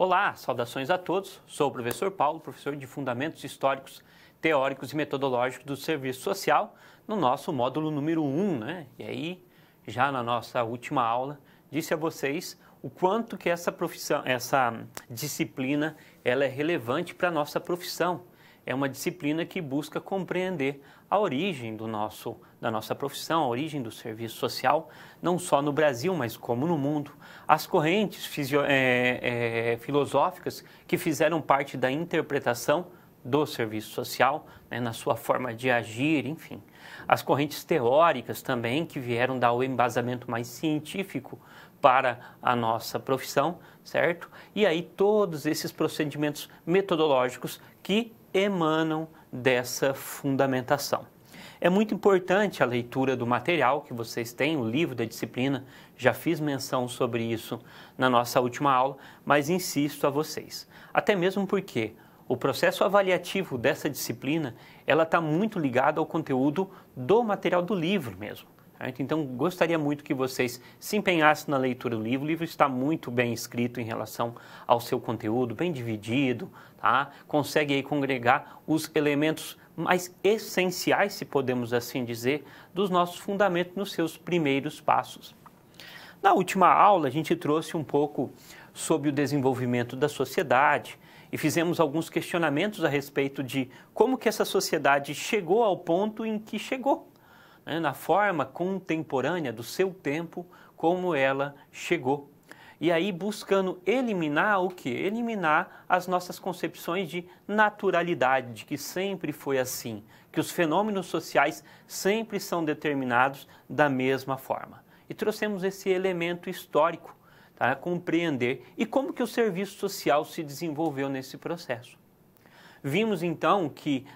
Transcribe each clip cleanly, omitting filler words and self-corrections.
Olá, saudações a todos. Sou o professor Paulo, professor de Fundamentos Históricos, Teóricos e Metodológicos do Serviço Social, no nosso módulo número 1, né? E aí, já na nossa última aula, disse a vocês o quanto que essa disciplina, ela é relevante para a nossa profissão. É uma disciplina que busca compreender a origem da nossa profissão, a origem do serviço social, não só no Brasil, mas como no mundo. As correntes filosóficas que fizeram parte da interpretação do serviço social, né, na sua forma de agir, enfim. As correntes teóricas também, que vieram dar o embasamento mais científico para a nossa profissão, certo? E aí todos esses procedimentos metodológicos que emanam dessa fundamentação. É muito importante a leitura do material que vocês têm, o livro da disciplina, já fiz menção sobre isso na nossa última aula, mas insisto a vocês, até mesmo porque o processo avaliativo dessa disciplina, ela está muito ligada ao conteúdo do material do livro mesmo. Certo? Então, gostaria muito que vocês se empenhassem na leitura do livro. O livro está muito bem escrito em relação ao seu conteúdo, bem dividido, tá? Consegue aí congregar os elementos mais essenciais, se podemos assim dizer, dos nossos fundamentos nos seus primeiros passos. Na última aula, a gente trouxe um pouco sobre o desenvolvimento da sociedade e fizemos alguns questionamentos a respeito de como que essa sociedade chegou ao ponto em que chegou, né, na forma contemporânea do seu tempo, como ela chegou. E aí buscando eliminar o quê? Eliminar as nossas concepções de naturalidade, de que sempre foi assim, que os fenômenos sociais sempre são determinados da mesma forma. E trouxemos esse elemento histórico para compreender e como que o serviço social se desenvolveu nesse processo. Vimos então que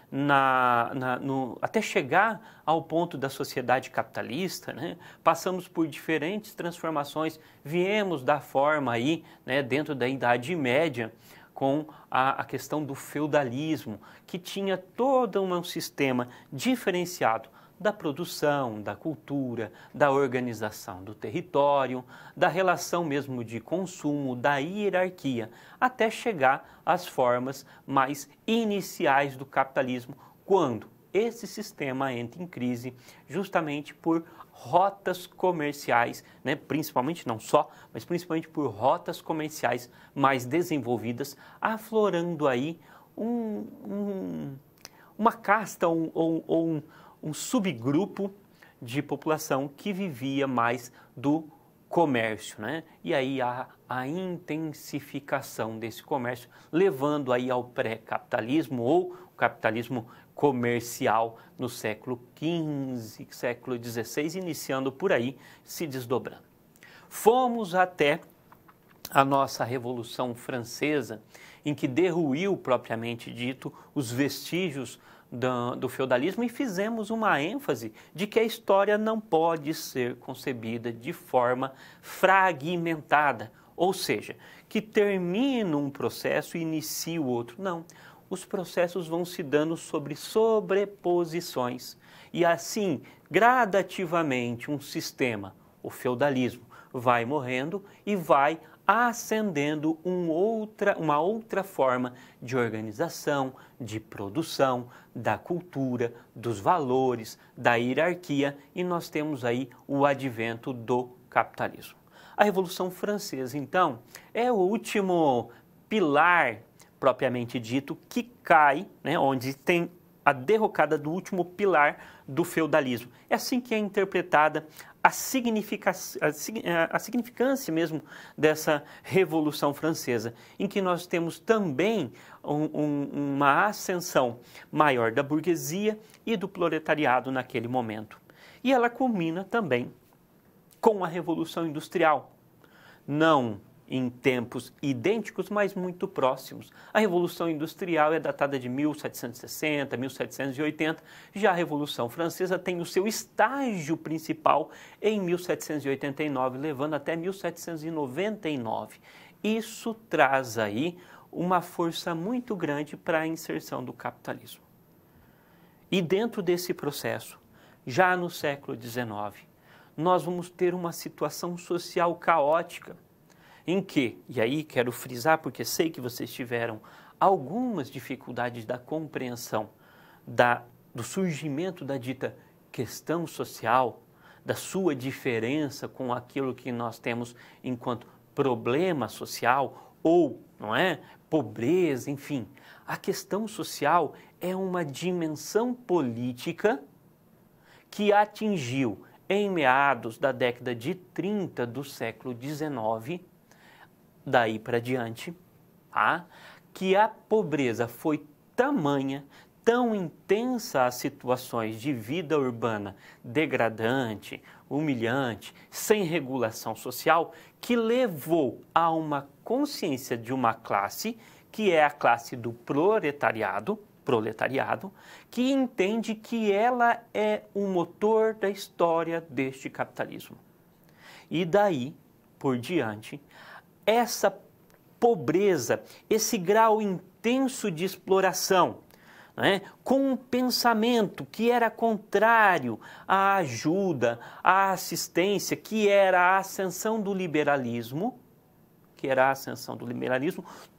até chegar ao ponto da sociedade capitalista, né, passamos por diferentes transformações, viemos da forma aí, né, dentro da Idade Média, com a questão do feudalismo, que tinha todo um sistema diferenciado da produção, da cultura, da organização do território, da relação mesmo de consumo, da hierarquia, até chegar às formas mais iniciais do capitalismo, quando esse sistema entra em crise justamente por rotas comerciais, né, principalmente, não só, mas principalmente por rotas comerciais mais desenvolvidas, aflorando aí uma casta ou um subgrupo de população que vivia mais do comércio, né? E aí a intensificação desse comércio, levando aí ao pré-capitalismo ou o capitalismo comercial no século XV, século XVI, iniciando por aí, se desdobrando. Fomos até a nossa Revolução Francesa, em que derruiu, propriamente dito, os vestígios do feudalismo e fizemos uma ênfase de que a história não pode ser concebida de forma fragmentada, ou seja, que termina um processo e inicia o outro. Não, os processos vão se dando sobre sobreposições e assim, gradativamente, um sistema, o feudalismo, vai morrendo e vai ascendendo uma outra forma de organização, de produção, da cultura, dos valores, da hierarquia, e nós temos aí o advento do capitalismo. A Revolução Francesa, então, é o último pilar, propriamente dito, que cai, né, onde tem a derrocada do último pilar do feudalismo. É assim que é interpretada a significância mesmo dessa Revolução Francesa, em que nós temos também uma ascensão maior da burguesia e do proletariado naquele momento. E ela culmina também com a Revolução Industrial, não em tempos idênticos, mas muito próximos. A Revolução Industrial é datada de 1760, 1780, já a Revolução Francesa tem o seu estágio principal em 1789, levando até 1799. Isso traz aí uma força muito grande para a inserção do capitalismo. E dentro desse processo, já no século XIX, nós vamos ter uma situação social caótica, em que, e aí quero frisar porque sei que vocês tiveram algumas dificuldades da compreensão do surgimento da dita questão social, da sua diferença com aquilo que nós temos enquanto problema social ou, não é, pobreza, enfim. A questão social é uma dimensão política que atingiu em meados da década de 30 do século XIX, daí para diante, tá? Que a pobreza foi tamanha, tão intensa as situações de vida urbana degradante, humilhante, sem regulação social, que levou a uma consciência de uma classe, que é a classe do proletariado, que entende que ela é o motor da história deste capitalismo. E daí por diante, essa pobreza, esse grau intenso de exploração, né, com um pensamento que era contrário à ajuda, à assistência, que era a ascensão do liberalismo,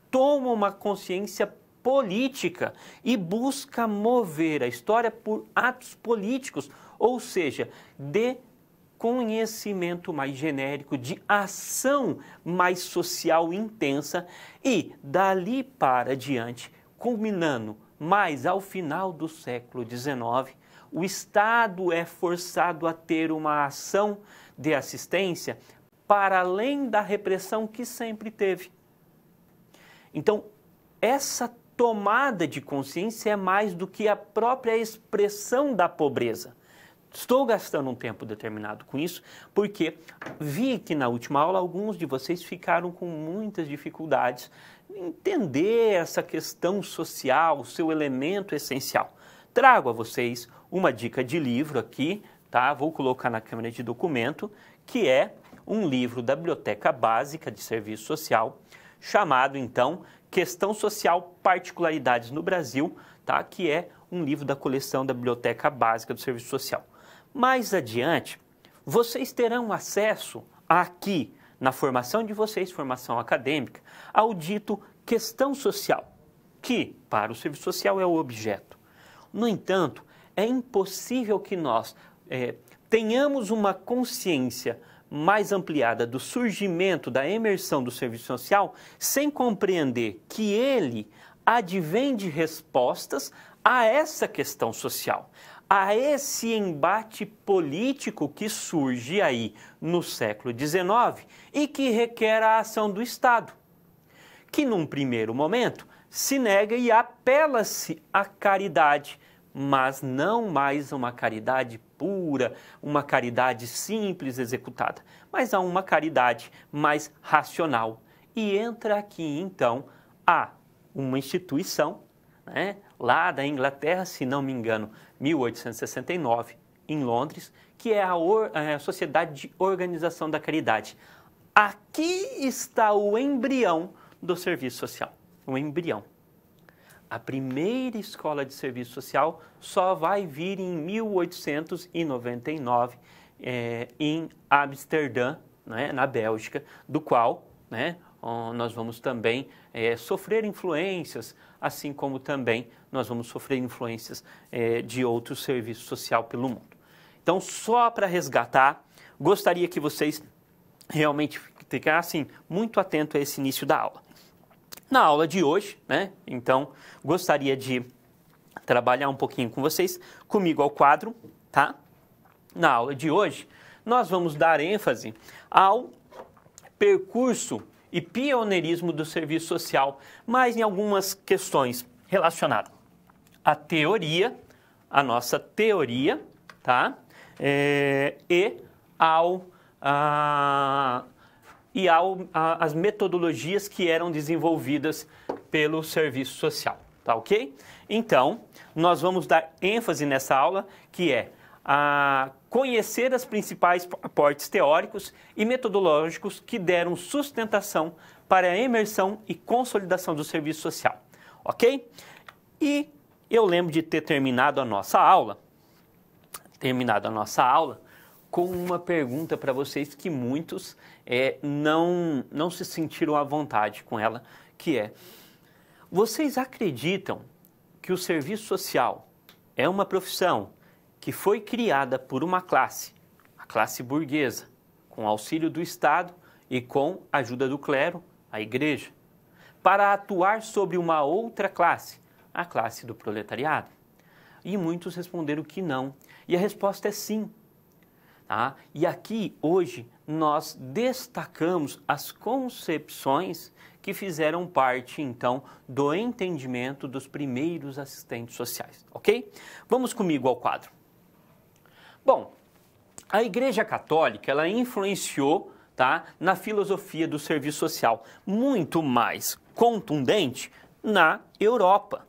toma uma consciência política e busca mover a história por atos políticos, ou seja, de conhecimento mais genérico, de ação mais social intensa e dali para diante, culminando mais ao final do século XIX, o Estado é forçado a ter uma ação de assistência para além da repressão que sempre teve. Então, essa tomada de consciência é mais do que a própria expressão da pobreza. Estou gastando um tempo determinado com isso, porque vi que na última aula alguns de vocês ficaram com muitas dificuldades em entender essa questão social, o seu elemento essencial. Trago a vocês uma dica de livro aqui, tá? Vou colocar na câmera de documento, que é um livro da Biblioteca Básica de Serviço Social, chamado, então, Questão Social, Particularidades no Brasil, tá? Que é um livro da coleção da Biblioteca Básica do Serviço Social. Mais adiante, vocês terão acesso aqui, na formação de vocês, formação acadêmica, ao dito questão social, que, para o serviço social, é o objeto. No entanto, é impossível que nós tenhamos uma consciência mais ampliada do surgimento, da emersão do serviço social, sem compreender que ele advém de respostas a essa questão social, a esse embate político que surge aí no século XIX e que requer a ação do Estado, que num primeiro momento se nega e apela-se à caridade, mas não mais uma caridade pura, uma caridade simples executada, mas a uma caridade mais racional. E entra aqui, então, uma instituição, né, lá da Inglaterra, se não me engano, 1869, em Londres, que é a Sociedade de Organização da Caridade. Aqui está o embrião do serviço social, o embrião. A primeira escola de serviço social só vai vir em 1899, em Amsterdã, né, na Bélgica, do qual, né, nós vamos também sofrer influências, assim como também nós vamos sofrer influências de outro serviço social pelo mundo. Então, só para resgatar, gostaria que vocês realmente ficassem muito atentos a esse início da aula. Na aula de hoje, né, então, gostaria de trabalhar um pouquinho com vocês, comigo ao quadro, tá? Na aula de hoje, nós vamos dar ênfase ao percurso e pioneirismo do serviço social, mas em algumas questões relacionadas à teoria, a nossa teoria, tá? As metodologias que eram desenvolvidas pelo serviço social, tá ok? Então, nós vamos dar ênfase nessa aula, que é conhecer os principais aportes teóricos e metodológicos que deram sustentação para a emersão e consolidação do serviço social, ok? E eu lembro de ter terminado a nossa aula com uma pergunta para vocês que muitos não se sentiram à vontade com ela, que é: vocês acreditam que o serviço social é uma profissão que foi criada por uma classe, a classe burguesa, com auxílio do Estado e com a ajuda do clero, a igreja, para atuar sobre uma outra classe, a classe do proletariado? E muitos responderam que não. E a resposta é sim. Tá? E aqui, hoje, nós destacamos as concepções que fizeram parte, então, do entendimento dos primeiros assistentes sociais, ok? Vamos comigo ao quadro. Bom, a Igreja Católica, ela influenciou, tá, na filosofia do serviço social, muito mais contundente na Europa.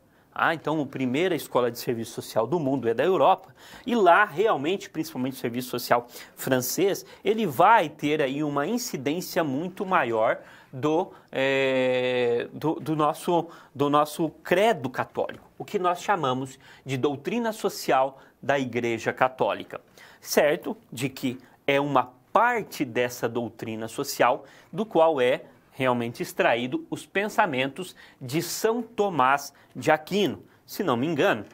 Então, a primeira escola de serviço social do mundo é da Europa, e lá, realmente, principalmente o serviço social francês, ele vai ter aí uma incidência muito maior do nosso credo católico, o que nós chamamos de doutrina social da Igreja Católica. Certo de que é uma parte dessa doutrina social do qual é realmente extraído os pensamentos de São Tomás de Aquino, se não me engano,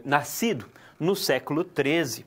nascido no século XIII,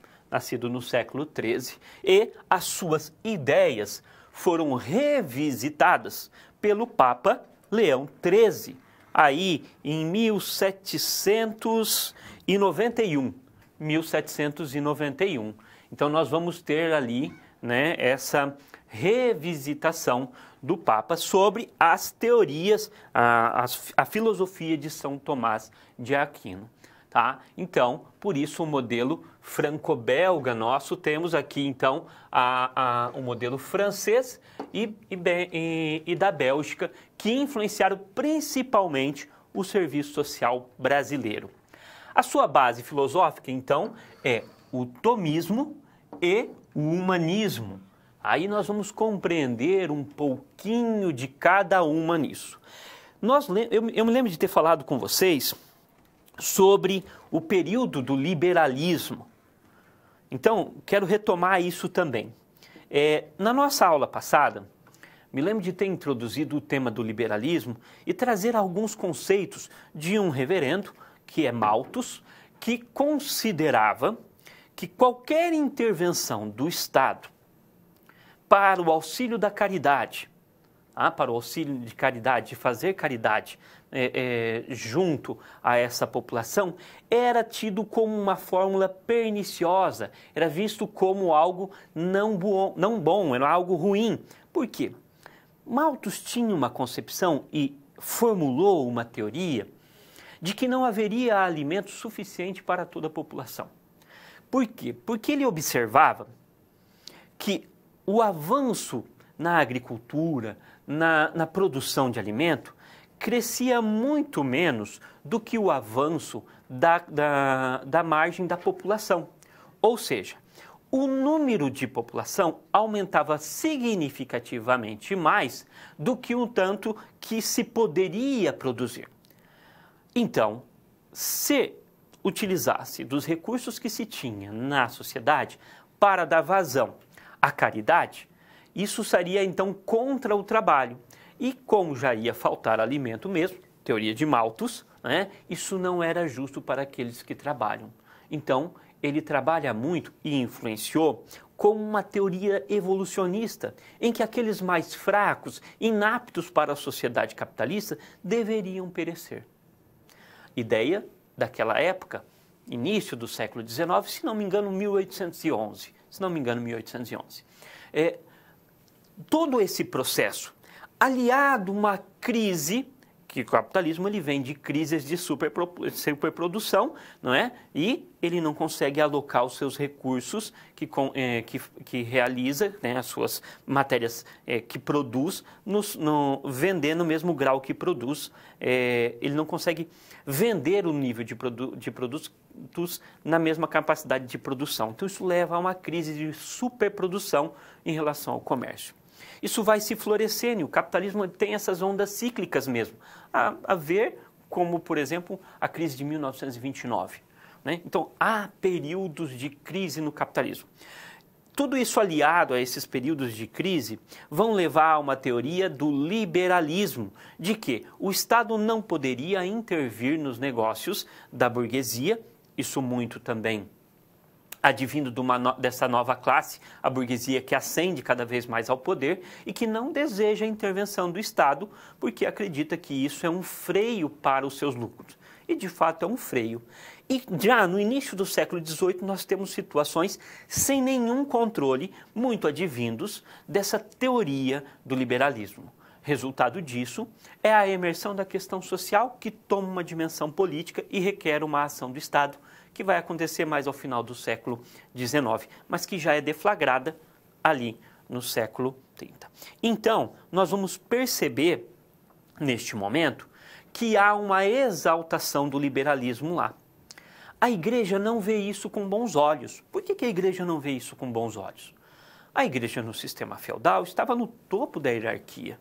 e as suas ideias foram revisitadas pelo Papa Leão XIII, aí em 1791. Então nós vamos ter ali, né, essa revisitação do Papa sobre as teorias, a filosofia de São Tomás de Aquino. Tá? Então, por isso o modelo franco-belga nosso, temos aqui então o modelo francês e da Bélgica, que influenciaram principalmente o serviço social brasileiro. A sua base filosófica, então, é o thomismo e o humanismo. Aí nós vamos compreender um pouquinho de cada uma nisso. Eu me lembro de ter falado com vocês sobre o período do liberalismo. Então, quero retomar isso também. Na nossa aula passada, me lembro de ter introduzido o tema do liberalismo e trazer alguns conceitos de um reverendo, que é Malthus, que considerava que qualquer intervenção do Estado para o auxílio da caridade, para o auxílio de caridade, de fazer caridade junto a essa população, era tido como uma fórmula perniciosa, era visto como algo não bom, era algo ruim. Por quê? Malthus tinha uma concepção e formulou uma teoria de que não haveria alimento suficiente para toda a população. Por quê? Porque ele observava que o avanço na agricultura, na produção de alimento, crescia muito menos do que o avanço da margem da população. Ou seja, o número de população aumentava significativamente mais do que o tanto que se poderia produzir. Então, se utilizasse dos recursos que se tinha na sociedade para dar vazão à caridade, isso seria então contra o trabalho. E como já ia faltar alimento mesmo, teoria de Malthus, né, isso não era justo para aqueles que trabalham. Então, ele trabalha muito e influenciou com uma teoria evolucionista, em que aqueles mais fracos, inaptos para a sociedade capitalista, deveriam perecer. Ideia daquela época, início do século XIX, se não me engano, 1811. Todo esse processo, aliado a uma crise, que o capitalismo ele vem de crises de superprodução, não é? E ele não consegue alocar os seus recursos que realiza, né, as suas matérias que produz, vender no mesmo grau que produz. Ele não consegue vender o nível de produtos na mesma capacidade de produção. Então isso leva a uma crise de superprodução em relação ao comércio. Isso vai se florescendo, e o capitalismo tem essas ondas cíclicas mesmo, a ver como, por exemplo, a crise de 1929. Né? Então, há períodos de crise no capitalismo. Tudo isso aliado a esses períodos de crise vão levar a uma teoria do liberalismo, de que o Estado não poderia intervir nos negócios da burguesia, isso muito também advindo dessa nova classe, a burguesia que ascende cada vez mais ao poder e que não deseja a intervenção do Estado porque acredita que isso é um freio para os seus lucros. E, de fato, é um freio. E já no início do século XVIII, nós temos situações sem nenhum controle, muito advindos dessa teoria do liberalismo. Resultado disso é a emersão da questão social, que toma uma dimensão política e requer uma ação do Estado, que vai acontecer mais ao final do século XIX, mas que já é deflagrada ali no século XXX. Então, nós vamos perceber, neste momento, que há uma exaltação do liberalismo lá. A igreja não vê isso com bons olhos. Por que a igreja não vê isso com bons olhos? A igreja no sistema feudal estava no topo da hierarquia.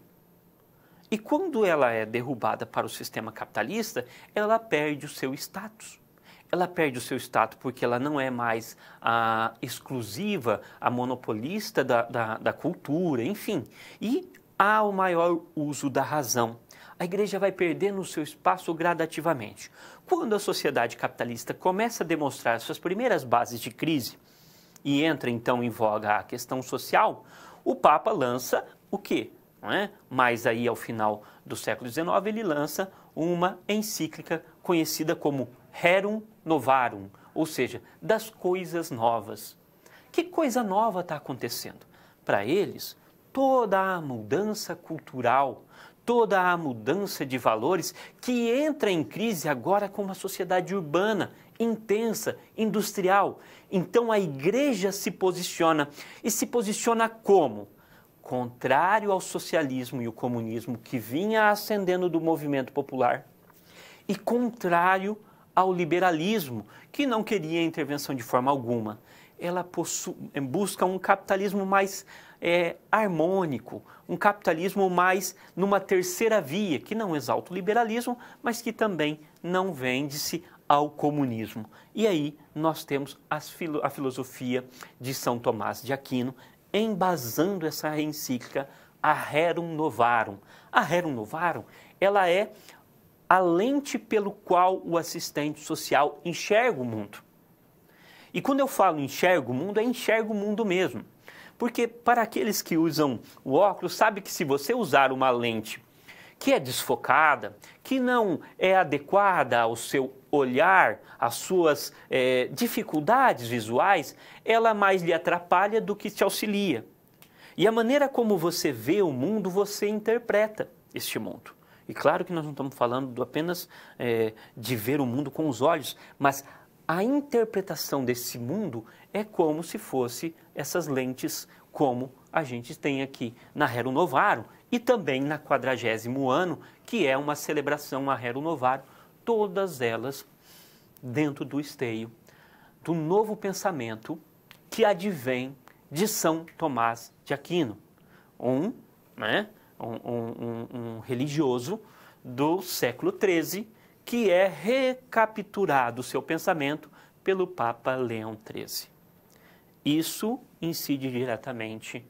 E quando ela é derrubada para o sistema capitalista, ela perde o seu status. Ela perde o seu status porque ela não é mais a exclusiva, a monopolista da cultura, enfim. E há o maior uso da razão. A igreja vai perdendo o seu espaço gradativamente. Quando a sociedade capitalista começa a demonstrar suas primeiras bases de crise e entra então em voga a questão social, o Papa lança o quê? Não é? Mas aí ao final do século XIX ele lança uma encíclica conhecida como Rerum Novarum, ou seja, das coisas novas. Que coisa nova está acontecendo? Para eles, toda a mudança cultural, toda a mudança de valores que entra em crise agora com uma sociedade urbana, intensa, industrial. Então a igreja se posiciona. E se posiciona como? Contrário ao socialismo e o comunismo que vinha ascendendo do movimento popular e contrário ao liberalismo, que não queria intervenção de forma alguma. Ela busca um capitalismo mais harmônico, um capitalismo mais numa terceira via, que não exalta o liberalismo, mas que também não vende-se ao comunismo. E aí nós temos a filosofia de São Tomás de Aquino, embasando essa encíclica, a Rerum Novarum. A Rerum Novarum, ela é a lente pelo qual o assistente social enxerga o mundo. E quando eu falo enxerga o mundo, é enxerga o mundo mesmo. Porque para aqueles que usam o óculos, sabe que se você usar uma lente que é desfocada, que não é adequada ao seu olhar, às suas dificuldades visuais, ela mais lhe atrapalha do que te auxilia. E a maneira como você vê o mundo, você interpreta este mundo. E claro que nós não estamos falando apenas de ver o mundo com os olhos, mas a interpretação desse mundo é como se fosse essas lentes como a gente tem aqui na Rerum Novarum e também na 40º ano, que é uma celebração a Rerum Novarum, todas elas dentro do esteio do novo pensamento que advém de São Tomás de Aquino, um religioso do século XIII, que é recapturado o seu pensamento pelo Papa Leão XIII. Isso incide diretamente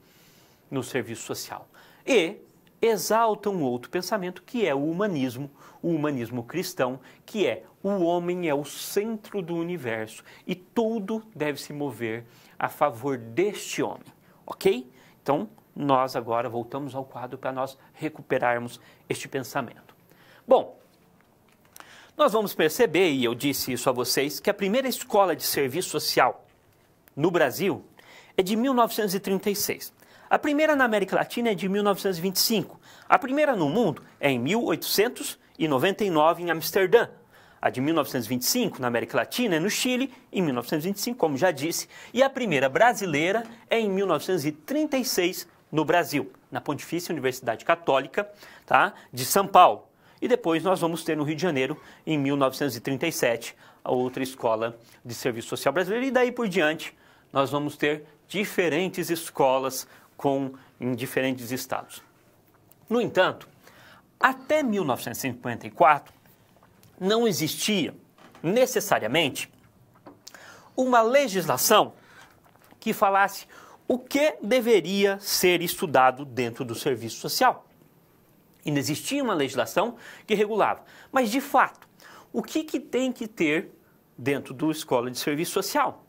no serviço social. E exalta um outro pensamento que é o humanismo cristão, que é o homem é o centro do universo e tudo deve se mover a favor deste homem, ok? Então, nós agora voltamos ao quadro para nós recuperarmos este pensamento. Bom, nós vamos perceber, e eu disse isso a vocês, que a primeira escola de serviço social no Brasil é de 1936. A primeira na América Latina é de 1925. A primeira no mundo é em 1899 em Amsterdã. A de 1925 na América Latina é no Chile, em 1925, como já disse. E a primeira brasileira é em 1936 no Brasil, na Pontifícia Universidade Católica, tá, de São Paulo. E depois nós vamos ter no Rio de Janeiro, em 1937, a outra escola de serviço social brasileira. E daí por diante, nós vamos ter diferentes escolas em diferentes estados. No entanto, até 1954, não existia necessariamente uma legislação que falasse o que deveria ser estudado dentro do serviço social. Ainda existia uma legislação que regulava. Mas, de fato, o que tem que ter dentro da escola de serviço social?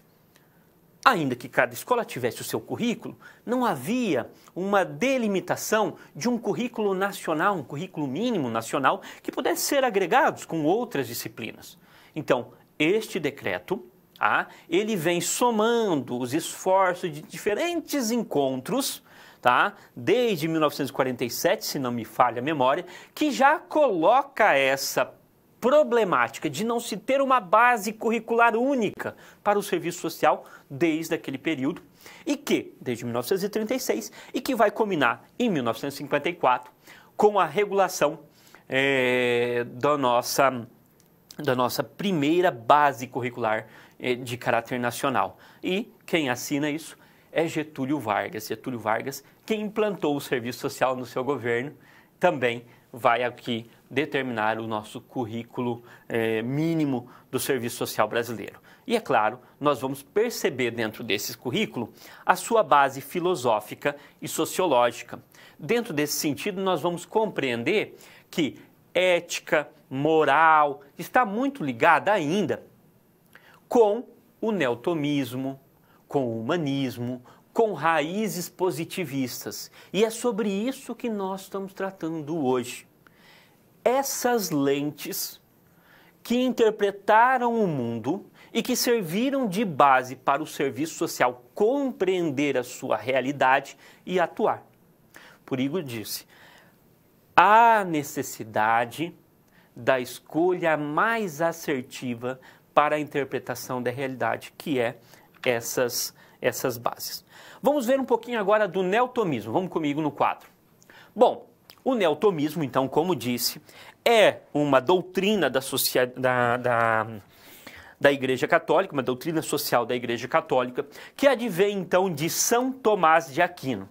Ainda que cada escola tivesse o seu currículo, não havia uma delimitação de um currículo nacional, um currículo mínimo nacional, que pudesse ser agregados com outras disciplinas. Então, este decreto, ele vem somando os esforços de diferentes encontros, desde 1947, se não me falha a memória, que já coloca essa problemática de não se ter uma base curricular única para o serviço social desde aquele período, e que, desde 1936, e que vai culminar em 1954 com a regulação da nossa primeira base curricular de caráter nacional. E quem assina isso é Getúlio Vargas. Getúlio Vargas, quem implantou o serviço social no seu governo, também vai aqui determinar o nosso currículo mínimo do serviço social brasileiro. E é claro, nós vamos perceber dentro desse currículo a sua base filosófica e sociológica. Dentro desse sentido, nós vamos compreender que ética, moral, está muito ligada ainda com o neotomismo, com o humanismo, com raízes positivistas. E é sobre isso que nós estamos tratando hoje. Essas lentes que interpretaram o mundo e que serviram de base para o serviço social compreender a sua realidade e atuar. Por Igor disse, há necessidade da escolha mais assertiva para a interpretação da realidade, que é essas bases. Vamos ver um pouquinho agora do neotomismo. Vamos comigo no quadro. Bom, o neotomismo, então, como disse, é uma doutrina da Igreja Católica, uma doutrina social da Igreja Católica, que advém, então, de São Tomás de Aquino,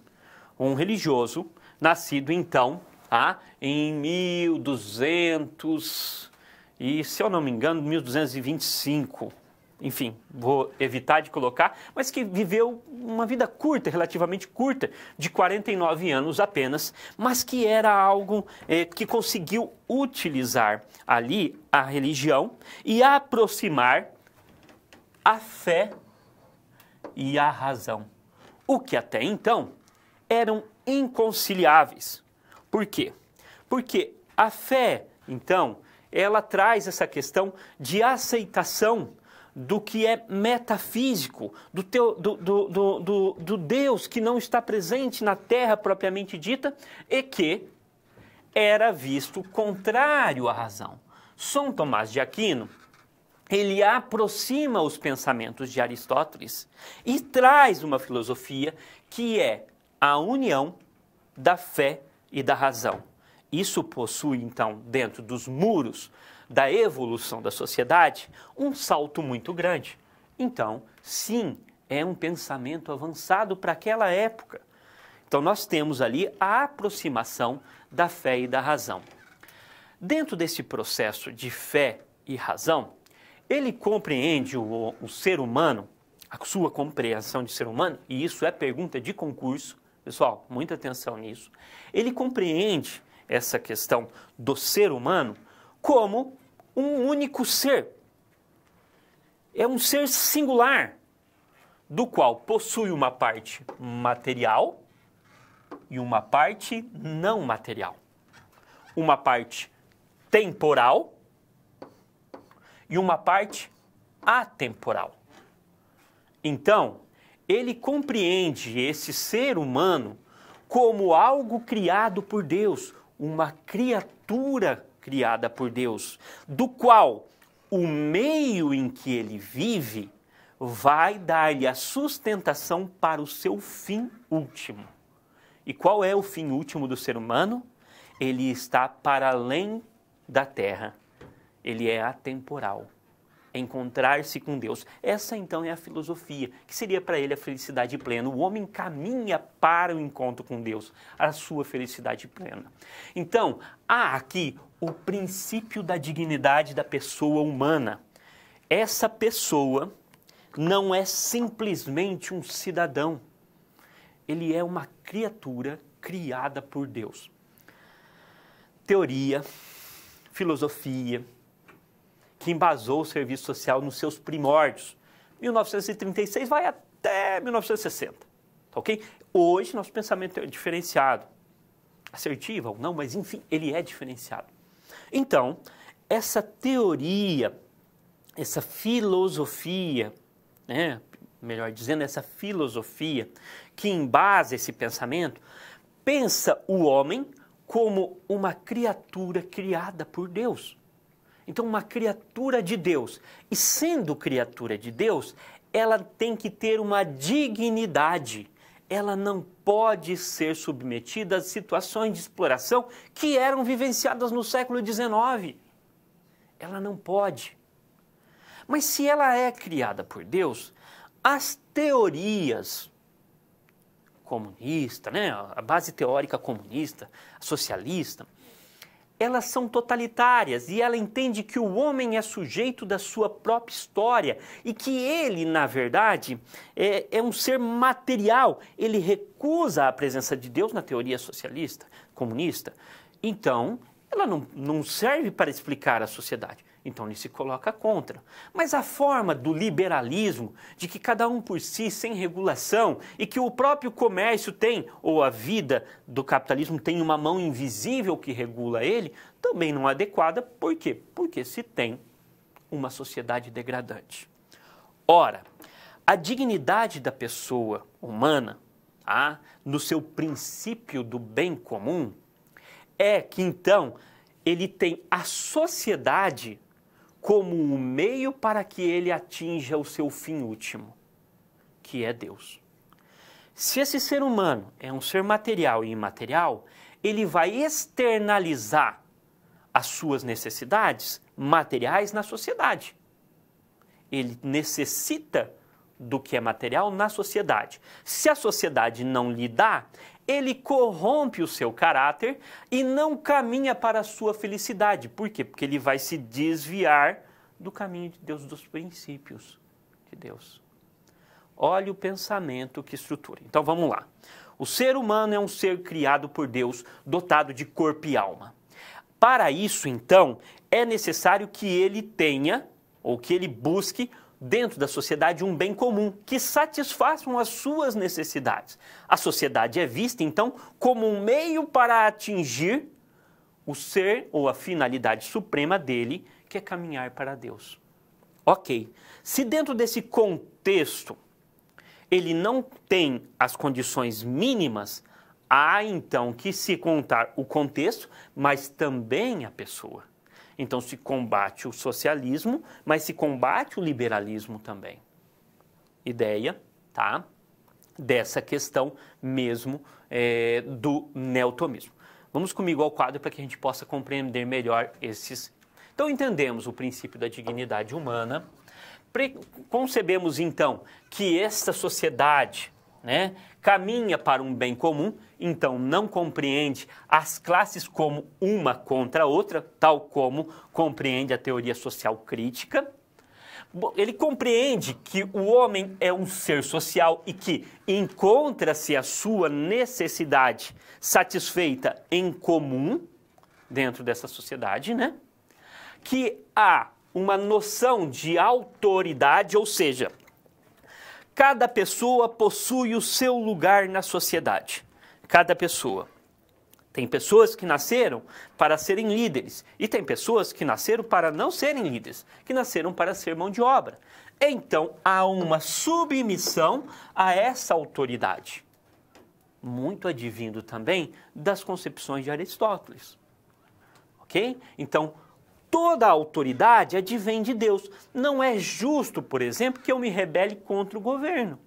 um religioso nascido, então, em 1200 e, se eu não me engano, 1225. Enfim, vou evitar de colocar, mas que viveu uma vida curta, relativamente curta, de 49 anos apenas, mas que era algo que conseguiu utilizar ali a religião e aproximar a fé e a razão, o que até então eram inconciliáveis. Por quê? Porque a fé, então, ela traz essa questão de aceitação do que é metafísico, do Deus que não está presente na terra propriamente dita e que era visto contrário à razão. São Tomás de Aquino, ele aproxima os pensamentos de Aristóteles e traz uma filosofia que é a união da fé e da razão. Isso possui, então, dentro dos muros da evolução da sociedade, um salto muito grande. Então, sim, é um pensamento avançado para aquela época. Então, nós temos ali a aproximação da fé e da razão. Dentro desse processo de fé e razão, ele compreende o ser humano, a sua compreensão de ser humano, e isso é pergunta de concurso, pessoal, muita atenção nisso. Ele compreende essa questão do ser humano como um único ser. É um ser singular, do qual possui uma parte material e uma parte não material. Uma parte temporal e uma parte atemporal. Então, ele compreende esse ser humano como algo criado por Deus, uma criatura criada por Deus, do qual o meio em que ele vive vai dar-lhe a sustentação para o seu fim último. E qual é o fim último do ser humano? Ele está para além da terra. Ele é atemporal. Encontrar-se com Deus. Essa, então, é a filosofia, que seria para ele a felicidade plena. O homem caminha para o encontro com Deus, a sua felicidade plena. Então, há aqui o princípio da dignidade da pessoa humana. Essa pessoa não é simplesmente um cidadão. ele é uma criatura criada por Deus. Teoria, filosofia, que embasou o serviço social nos seus primórdios. 1936 vai até 1960, tá ok? Hoje nosso pensamento é diferenciado. Assertivo ou não, mas enfim, ele é diferenciado. Então, essa teoria, essa filosofia, né, melhor dizendo, essa filosofia que embasa esse pensamento, pensa o homem como uma criatura criada por Deus. Então, uma criatura de Deus. E sendo criatura de Deus, ela tem que ter uma dignidade. Ela não pode ser submetida a situações de exploração que eram vivenciadas no século XIX. Ela não pode. Mas se ela é criada por Deus, as teorias comunistas, né, a base teórica comunista, socialista, elas são totalitárias e ela entende que o homem é sujeito da sua própria história e que ele, na verdade, é um ser material. Ele recusa a presença de Deus na teoria socialista, comunista. Então, ela não serve para explicar a sociedade. Então, ele se coloca contra. Mas a forma do liberalismo, de que cada um por si, sem regulação, e que o próprio comércio tem, ou a vida do capitalismo tem uma mão invisível que regula ele, também não é adequada. Por quê? Porque se tem uma sociedade degradante. Ora, a dignidade da pessoa humana, no seu princípio do bem comum, é que, então, ele tem a sociedade como um meio para que ele atinja o seu fim último, que é Deus. Se esse ser humano é um ser material e imaterial, ele vai externalizar as suas necessidades materiais na sociedade. Ele necessita do que é material na sociedade. Se a sociedade não lhe dá, ele corrompe o seu caráter e não caminha para a sua felicidade. Por quê? Porque ele vai se desviar do caminho de Deus, dos princípios de Deus. Olha o pensamento que estrutura. Então vamos lá. O ser humano é um ser criado por Deus, dotado de corpo e alma. Para isso, então, é necessário que ele tenha, ou que ele busque, dentro da sociedade, um bem comum, que satisfaçam as suas necessidades. A sociedade é vista, então, como um meio para atingir o ser ou a finalidade suprema dele, que é caminhar para Deus. Ok. Se dentro desse contexto ele não tem as condições mínimas, há então que se contar o contexto, mas também a pessoa. Então se combate o socialismo, mas se combate o liberalismo também. Ideia, tá? Dessa questão mesmo do neotomismo. Vamos comigo ao quadro para que a gente possa compreender melhor esses. Então entendemos o princípio da dignidade humana, concebemos então que esta sociedade, né, caminha para um bem comum, então não compreende as classes como uma contra a outra, tal como compreende a teoria social crítica. Ele compreende que o homem é um ser social e que encontra-se a sua necessidade satisfeita em comum dentro dessa sociedade, né? Que há uma noção de autoridade, ou seja, cada pessoa possui o seu lugar na sociedade. Cada pessoa. Tem pessoas que nasceram para serem líderes e tem pessoas que nasceram para não serem líderes, que nasceram para ser mão de obra. Então, há uma submissão a essa autoridade. Muito advindo também das concepções de Aristóteles. Ok? Então, toda a autoridade advém de Deus. Não é justo, por exemplo, que eu me rebele contra o governo.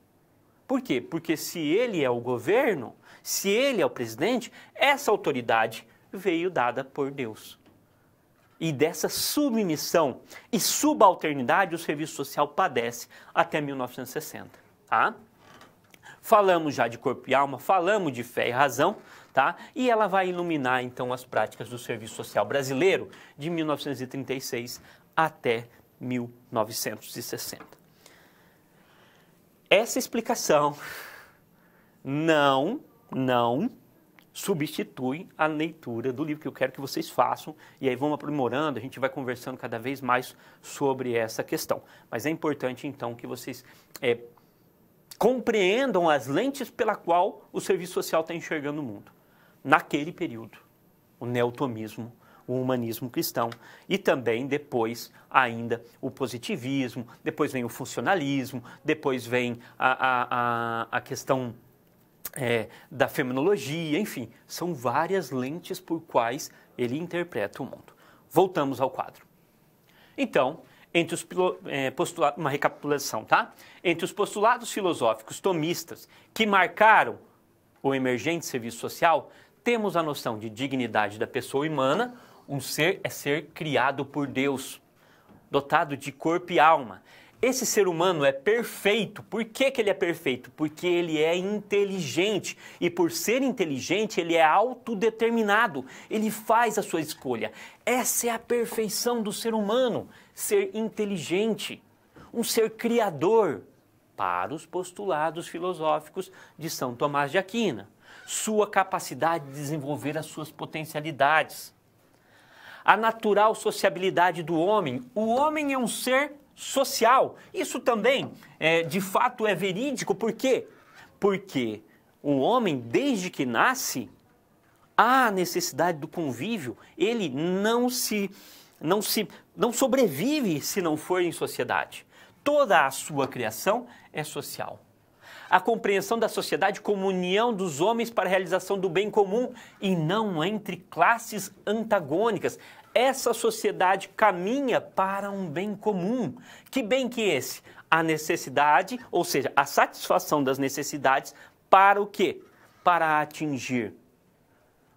Por quê? Porque se ele é o governo, se ele é o presidente, essa autoridade veio dada por Deus. E dessa submissão e subalternidade o serviço social padece até 1960. Tá? Falamos já de corpo e alma, falamos de fé e razão, tá? E ela vai iluminar então as práticas do serviço social brasileiro de 1936 até 1960. Essa explicação não substitui a leitura do livro, que eu quero que vocês façam, e aí vamos aprimorando, a gente vai conversando cada vez mais sobre essa questão. Mas é importante, então, que vocês compreendam as lentes pela qual o serviço social está enxergando o mundo. Naquele período, o neotomismo, o humanismo cristão, e também depois ainda o positivismo, depois vem o funcionalismo, depois vem a questão da feminologia, enfim, são várias lentes por quais ele interpreta o mundo. Voltamos ao quadro. Então, entre os postulados, uma recapitulação, tá? Entre os postulados filosóficos tomistas que marcaram o emergente serviço social, temos a noção de dignidade da pessoa humana. Um ser é ser criado por Deus, dotado de corpo e alma. Esse ser humano é perfeito. Por que ele é perfeito? Porque ele é inteligente. E por ser inteligente, ele é autodeterminado. Ele faz a sua escolha. Essa é a perfeição do ser humano. Ser inteligente. Um ser criador. Para os postulados filosóficos de São Tomás de Aquino. Sua capacidade de desenvolver as suas potencialidades. A natural sociabilidade do homem. O homem é um ser social. Isso também, de fato, é verídico. Por quê? Porque o homem, desde que nasce, há a necessidade do convívio. Ele não sobrevive se não for em sociedade. Toda a sua criação é social. A compreensão da sociedade como união dos homens para a realização do bem comum e não entre classes antagônicas. Essa sociedade caminha para um bem comum. Que bem que é esse? A necessidade, ou seja, a satisfação das necessidades para o quê? Para atingir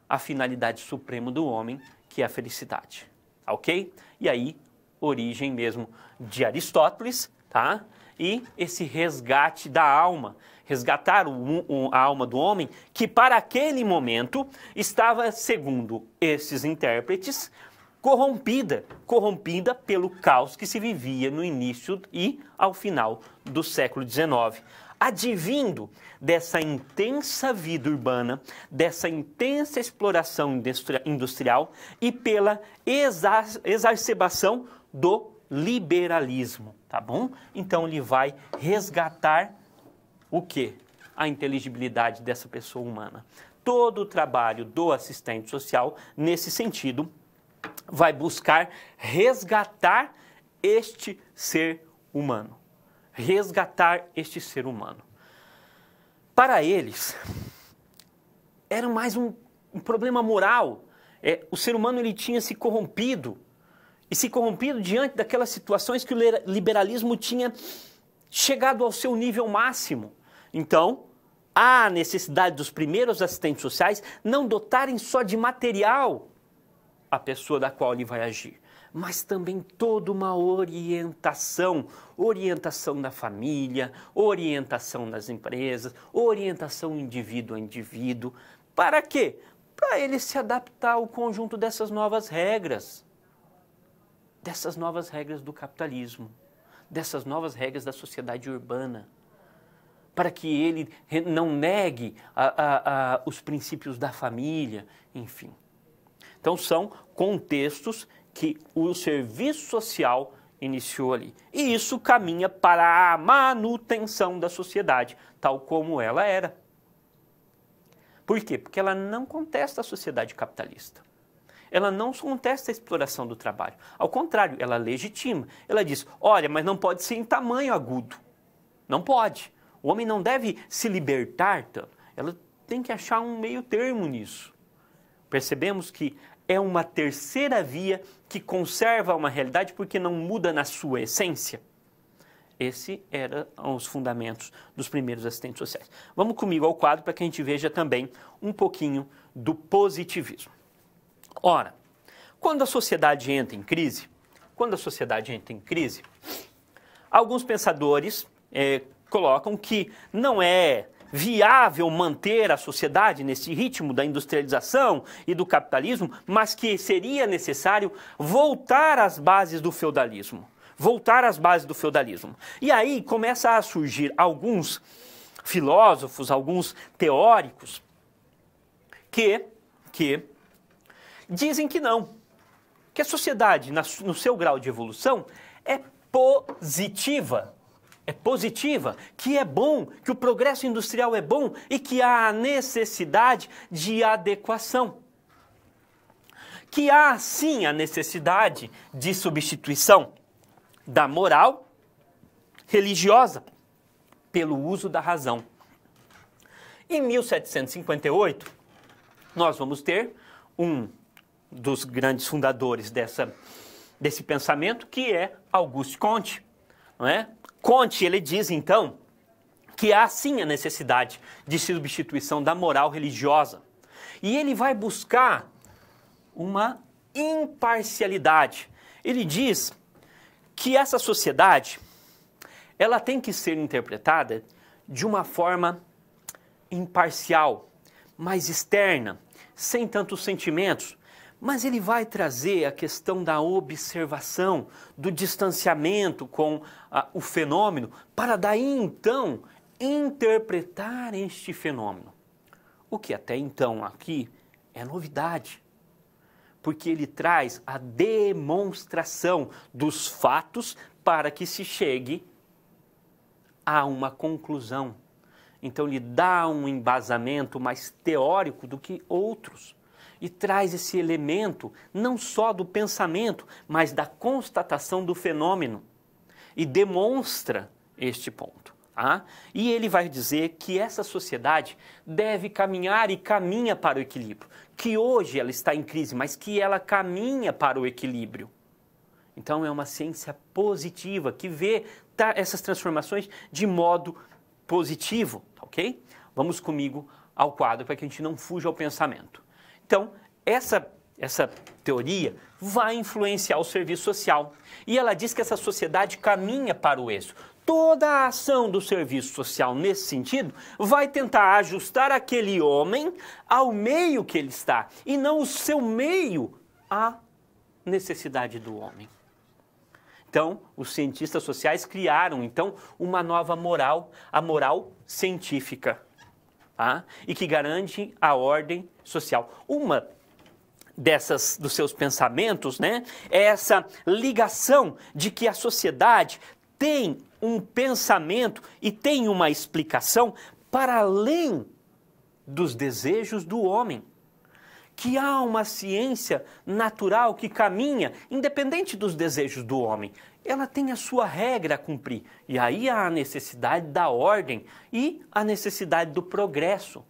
a finalidade suprema do homem, que é a felicidade. Ok? E aí, origem mesmo de Aristóteles, tá? E esse resgate da alma, resgatar a alma do homem, que para aquele momento estava, segundo esses intérpretes, corrompida pelo caos que se vivia no início e ao final do século XIX. Advindo dessa intensa vida urbana, dessa intensa exploração industrial e pela exacerbação do liberalismo, tá bom? Então ele vai resgatar o quê? A inteligibilidade dessa pessoa humana. Todo o trabalho do assistente social, nesse sentido, vai buscar resgatar este ser humano. Resgatar este ser humano. Para eles, era mais um problema moral. O ser humano ele tinha se corrompido. E se corrompido diante daquelas situações que o liberalismo tinha chegado ao seu nível máximo. Então, há a necessidade dos primeiros assistentes sociais não dotarem só de material a pessoa da qual ele vai agir, mas também toda uma orientação da família, orientação das empresas, orientação indivíduo a indivíduo. Para quê? Para ele se adaptar ao conjunto dessas novas regras do capitalismo, dessas novas regras da sociedade urbana, para que ele não negue os princípios da família, enfim. Então, são contextos que o serviço social iniciou ali. E isso caminha para a manutenção da sociedade, tal como ela era. Por quê? Porque ela não contesta a sociedade capitalista. Ela não contesta a exploração do trabalho. Ao contrário, ela legitima. Ela diz, olha, mas não pode ser em tamanho agudo. Não pode. O homem não deve se libertar tanto. Ela tem que achar um meio termo nisso. Percebemos que é uma terceira via que conserva uma realidade porque não muda na sua essência. Esses eram os fundamentos dos primeiros assistentes sociais. Vamos comigo ao quadro para que a gente veja também um pouquinho do positivismo. Ora, quando a sociedade entra em crise, alguns pensadores colocam que não é viável manter a sociedade nesse ritmo da industrialização e do capitalismo, mas que seria necessário voltar às bases do feudalismo. E aí começa a surgir alguns filósofos, alguns teóricos, que dizem que não, que a sociedade, no seu grau de evolução, é positiva. É positiva, que é bom, que o progresso industrial é bom e que há necessidade de adequação. Que há, sim, a necessidade de substituição da moral religiosa pelo uso da razão. Em 1758, nós vamos ter um dos grandes fundadores desse pensamento, que é Auguste Comte, não é? Comte, ele diz, então, que há sim a necessidade de substituição da moral religiosa. E ele vai buscar uma imparcialidade. Ele diz que essa sociedade, ela tem que ser interpretada de uma forma imparcial, mais externa, sem tantos sentimentos. Mas ele vai trazer a questão da observação, do distanciamento com o fenômeno, para daí então interpretar este fenômeno. O que até então aqui é novidade, porque ele traz a demonstração dos fatos para que se chegue a uma conclusão. Então ele dá um embasamento mais teórico do que outros. E traz esse elemento não só do pensamento, mas da constatação do fenômeno. E demonstra este ponto. Tá? E ele vai dizer que essa sociedade deve caminhar e caminha para o equilíbrio. Que hoje ela está em crise, mas que ela caminha para o equilíbrio. Então é uma ciência positiva, que vê essas transformações de modo positivo. Ok? Vamos comigo ao quadro para que a gente não fuja ao pensamento. Então, essa teoria vai influenciar o serviço social. E ela diz que essa sociedade caminha para o êxito. Toda a ação do serviço social, nesse sentido, vai tentar ajustar aquele homem ao meio que ele está, e não o seu meio à necessidade do homem. Então, os cientistas sociais criaram, então, uma nova moral, a moral científica. Tá? E que garante a ordem social. Uma dos seus pensamentos, né, é essa ligação de que a sociedade tem um pensamento e tem uma explicação para além dos desejos do homem. Que há uma ciência natural que caminha independente dos desejos do homem. Ela tem a sua regra a cumprir. E aí há a necessidade da ordem e a necessidade do progresso.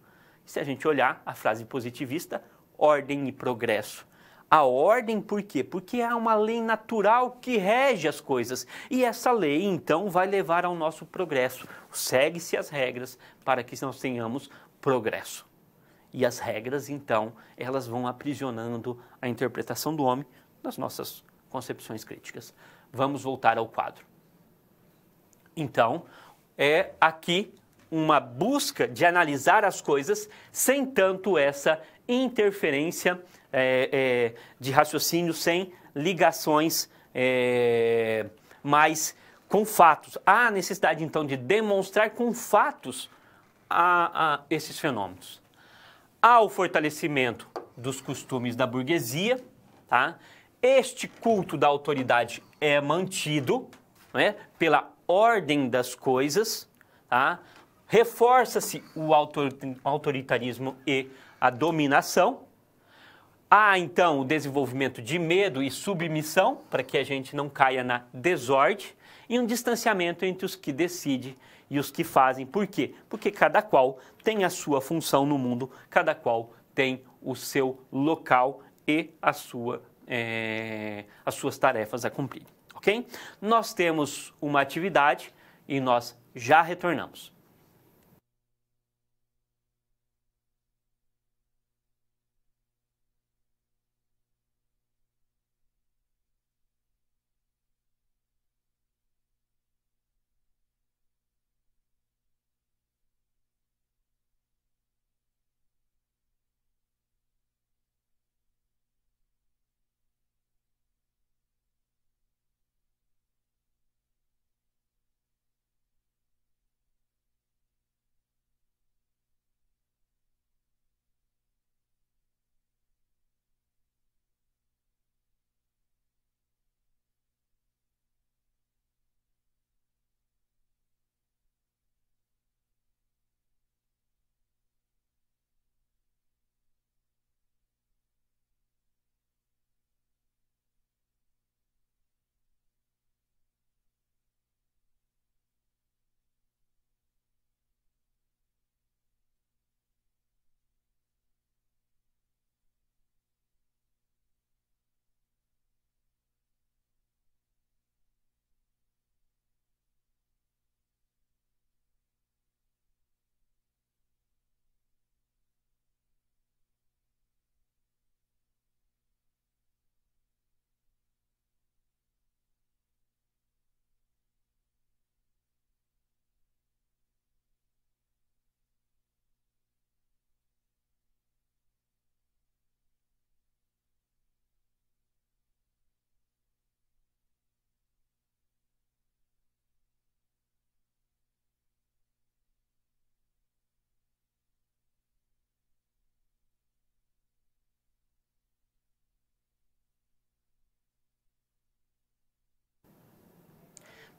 Se a gente olhar a frase positivista, ordem e progresso. A ordem por quê? Porque há uma lei natural que rege as coisas. E essa lei, então, vai levar ao nosso progresso. Segue-se as regras para que nós tenhamos progresso. E as regras, então, elas vão aprisionando a interpretação do homem nas nossas concepções críticas. Vamos voltar ao quadro. Então, é aqui uma busca de analisar as coisas sem tanto essa interferência de raciocínio, sem ligações mais com fatos. Há a necessidade, então, de demonstrar com fatos esses fenômenos. Há o fortalecimento dos costumes da burguesia, tá? Este culto da autoridade é mantido, né, pela ordem das coisas, tá? Reforça-se o autoritarismo e a dominação. Há, então, o desenvolvimento de medo e submissão, para que a gente não caia na desordem, e um distanciamento entre os que decidem e os que fazem. Por quê? Porque cada qual tem a sua função no mundo, cada qual tem o seu local e as suas tarefas a cumprir. Ok? Nós temos uma atividade e nós já retornamos.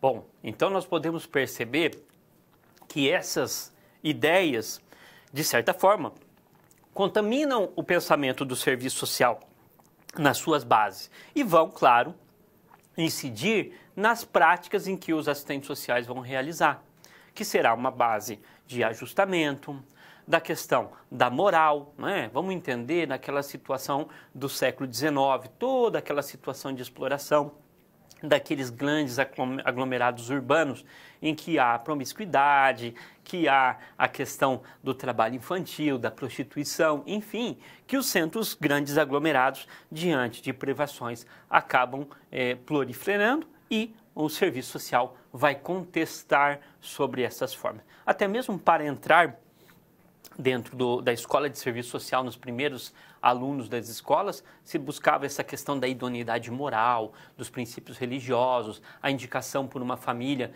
Bom, então nós podemos perceber que essas ideias, de certa forma, contaminam o pensamento do serviço social nas suas bases e vão, claro, incidir nas práticas em que os assistentes sociais vão realizar, que será uma base de ajustamento, da questão da moral, né? Vamos entender naquela situação do século XIX, toda aquela situação de exploração daqueles grandes aglomerados urbanos em que há promiscuidade, que há a questão do trabalho infantil, da prostituição, enfim, que os centros grandes aglomerados, diante de privações, acabam proliferando e o serviço social vai contestar sobre essas formas. Até mesmo para entrar dentro da escola de serviço social, nos primeiros alunos das escolas, se buscava essa questão da idoneidade moral, dos princípios religiosos, a indicação por uma família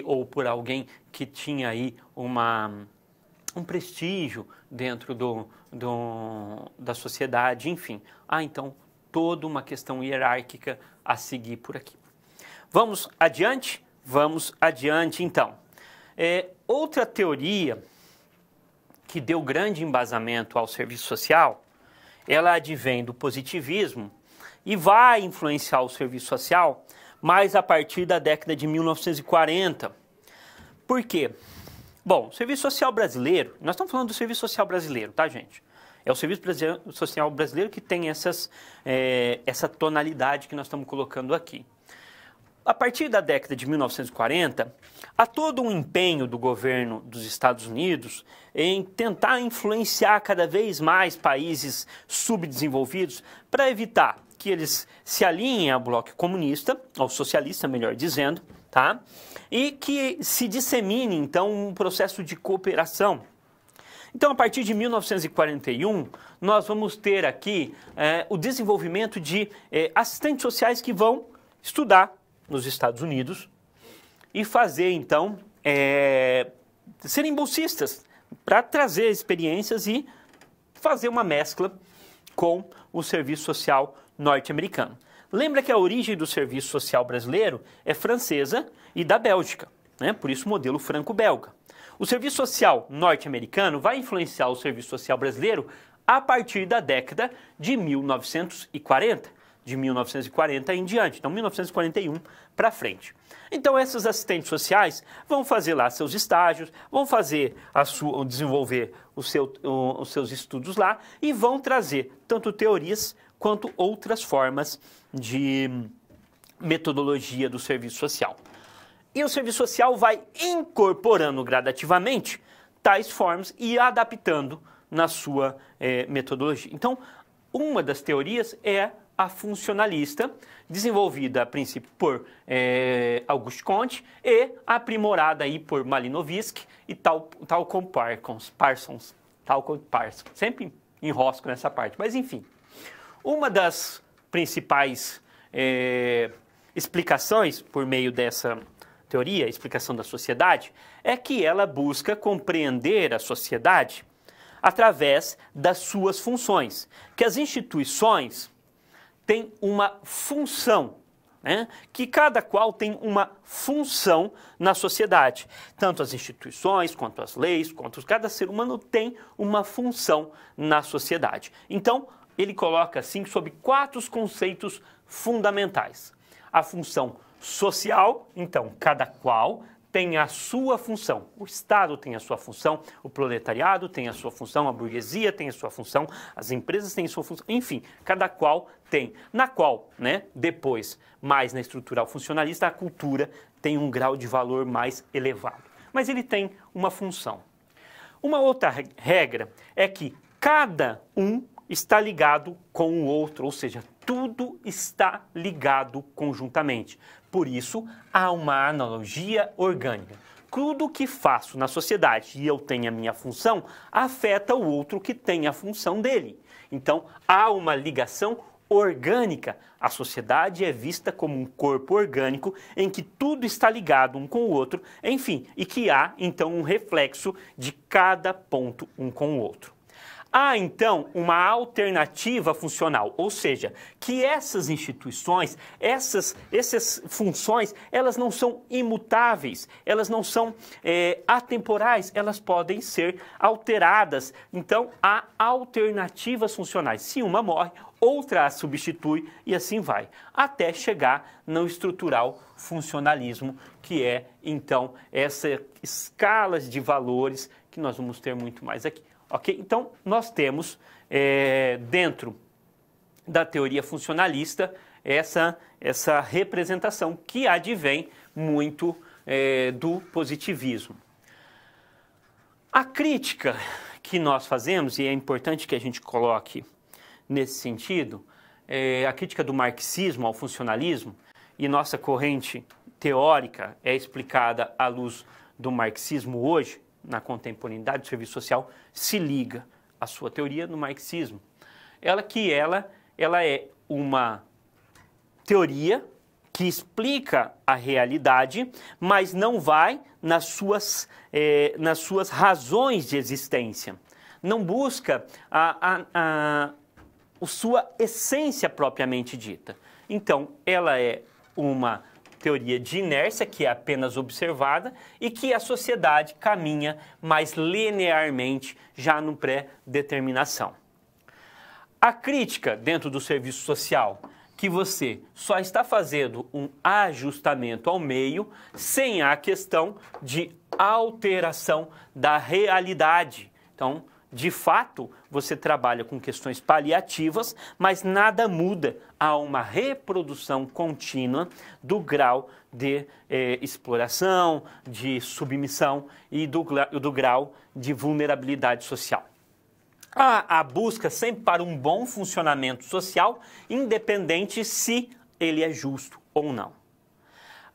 ou por alguém que tinha aí um prestígio dentro da sociedade, enfim. Então, toda uma questão hierárquica a seguir por aqui. Vamos adiante? Vamos adiante, então. Outra teoria que deu grande embasamento ao serviço social, ela advém do positivismo e vai influenciar o serviço social mais a partir da década de 1940. Por quê? Bom, o serviço social brasileiro, nós estamos falando do serviço social brasileiro, tá, gente? É o serviço social brasileiro que tem essa tonalidade que nós estamos colocando aqui. A partir da década de 1940, há todo um empenho do governo dos Estados Unidos em tentar influenciar cada vez mais países subdesenvolvidos para evitar que eles se alinhem ao bloco comunista, ao socialista, melhor dizendo, tá? E que se dissemine, então, um processo de cooperação. Então, a partir de 1941, nós vamos ter aqui o desenvolvimento de assistentes sociais que vão estudar nos Estados Unidos e fazer, então, serem bolsistas para trazer experiências e fazer uma mescla com o serviço social norte-americano. Lembra que a origem do serviço social brasileiro é francesa e da Bélgica, né? Por isso o modelo franco-belga. O serviço social norte-americano vai influenciar o serviço social brasileiro a partir da década de 1940. De 1940 em diante, então 1941 para frente. Então esses assistentes sociais vão fazer lá seus estágios, vão fazer desenvolver os seus estudos lá e vão trazer tanto teorias quanto outras formas de metodologia do serviço social. E o serviço social vai incorporando gradativamente tais formas e adaptando na sua metodologia. Então, uma das teorias é a funcionalista, desenvolvida a princípio por Auguste Comte e aprimorada aí por Malinowski e Talcott Parsons. Sempre enrosco nessa parte, mas enfim. Uma das principais explicações por meio dessa teoria, a explicação da sociedade, é que ela busca compreender a sociedade através das suas funções, que as instituições têm uma função, né? Que cada qual tem uma função na sociedade. Tanto as instituições, quanto as leis, quanto cada ser humano tem uma função na sociedade. Então, ele coloca assim sobre 4 conceitos fundamentais. A função social, então, cada qual tem a sua função. O Estado tem a sua função, o proletariado tem a sua função, a burguesia tem a sua função, as empresas têm a sua função, enfim, cada qual tem. Na qual, né, depois, mais na estrutural funcionalista, a cultura tem um grau de valor mais elevado. Mas ele tem uma função. Uma outra regra é que cada um está ligado com o outro, ou seja, tudo está ligado conjuntamente. Por isso, há uma analogia orgânica. Tudo que faço na sociedade e eu tenho a minha função, afeta o outro que tem a função dele. Então, há uma ligação orgânica. A sociedade é vista como um corpo orgânico em que tudo está ligado um com o outro, enfim, e que há, então, um reflexo de cada ponto um com o outro. Há, então, uma alternativa funcional, ou seja, que essas instituições, essas funções, elas não são imutáveis, elas não são atemporais, elas podem ser alteradas. Então, há alternativas funcionais. Se uma morre, outra a substitui e assim vai, até chegar no estrutural funcionalismo, que é, então, essa escala de valores que nós vamos ter muito mais aqui. Ok? Então, nós temos, dentro da teoria funcionalista, essa representação que advém muito do positivismo. A crítica que nós fazemos, e é importante que a gente coloque nesse sentido, a crítica do marxismo ao funcionalismo, e nossa corrente teórica é explicada à luz do marxismo hoje, na contemporaneidade do serviço social, se liga à sua teoria no marxismo. Ela é uma teoria que explica a realidade, mas não vai nas suas razões de existência. Não busca a sua essência propriamente dita. Então, ela é uma teoria de inércia, que é apenas observada, e que a sociedade caminha mais linearmente, já no pré-determinação. A crítica dentro do serviço social, que você só está fazendo um ajustamento ao meio, sem a questão de alteração da realidade. Então, de fato, você trabalha com questões paliativas, mas nada muda a uma reprodução contínua do grau de exploração, de submissão e do grau de vulnerabilidade social. Há a busca sempre para um bom funcionamento social, independente se ele é justo ou não.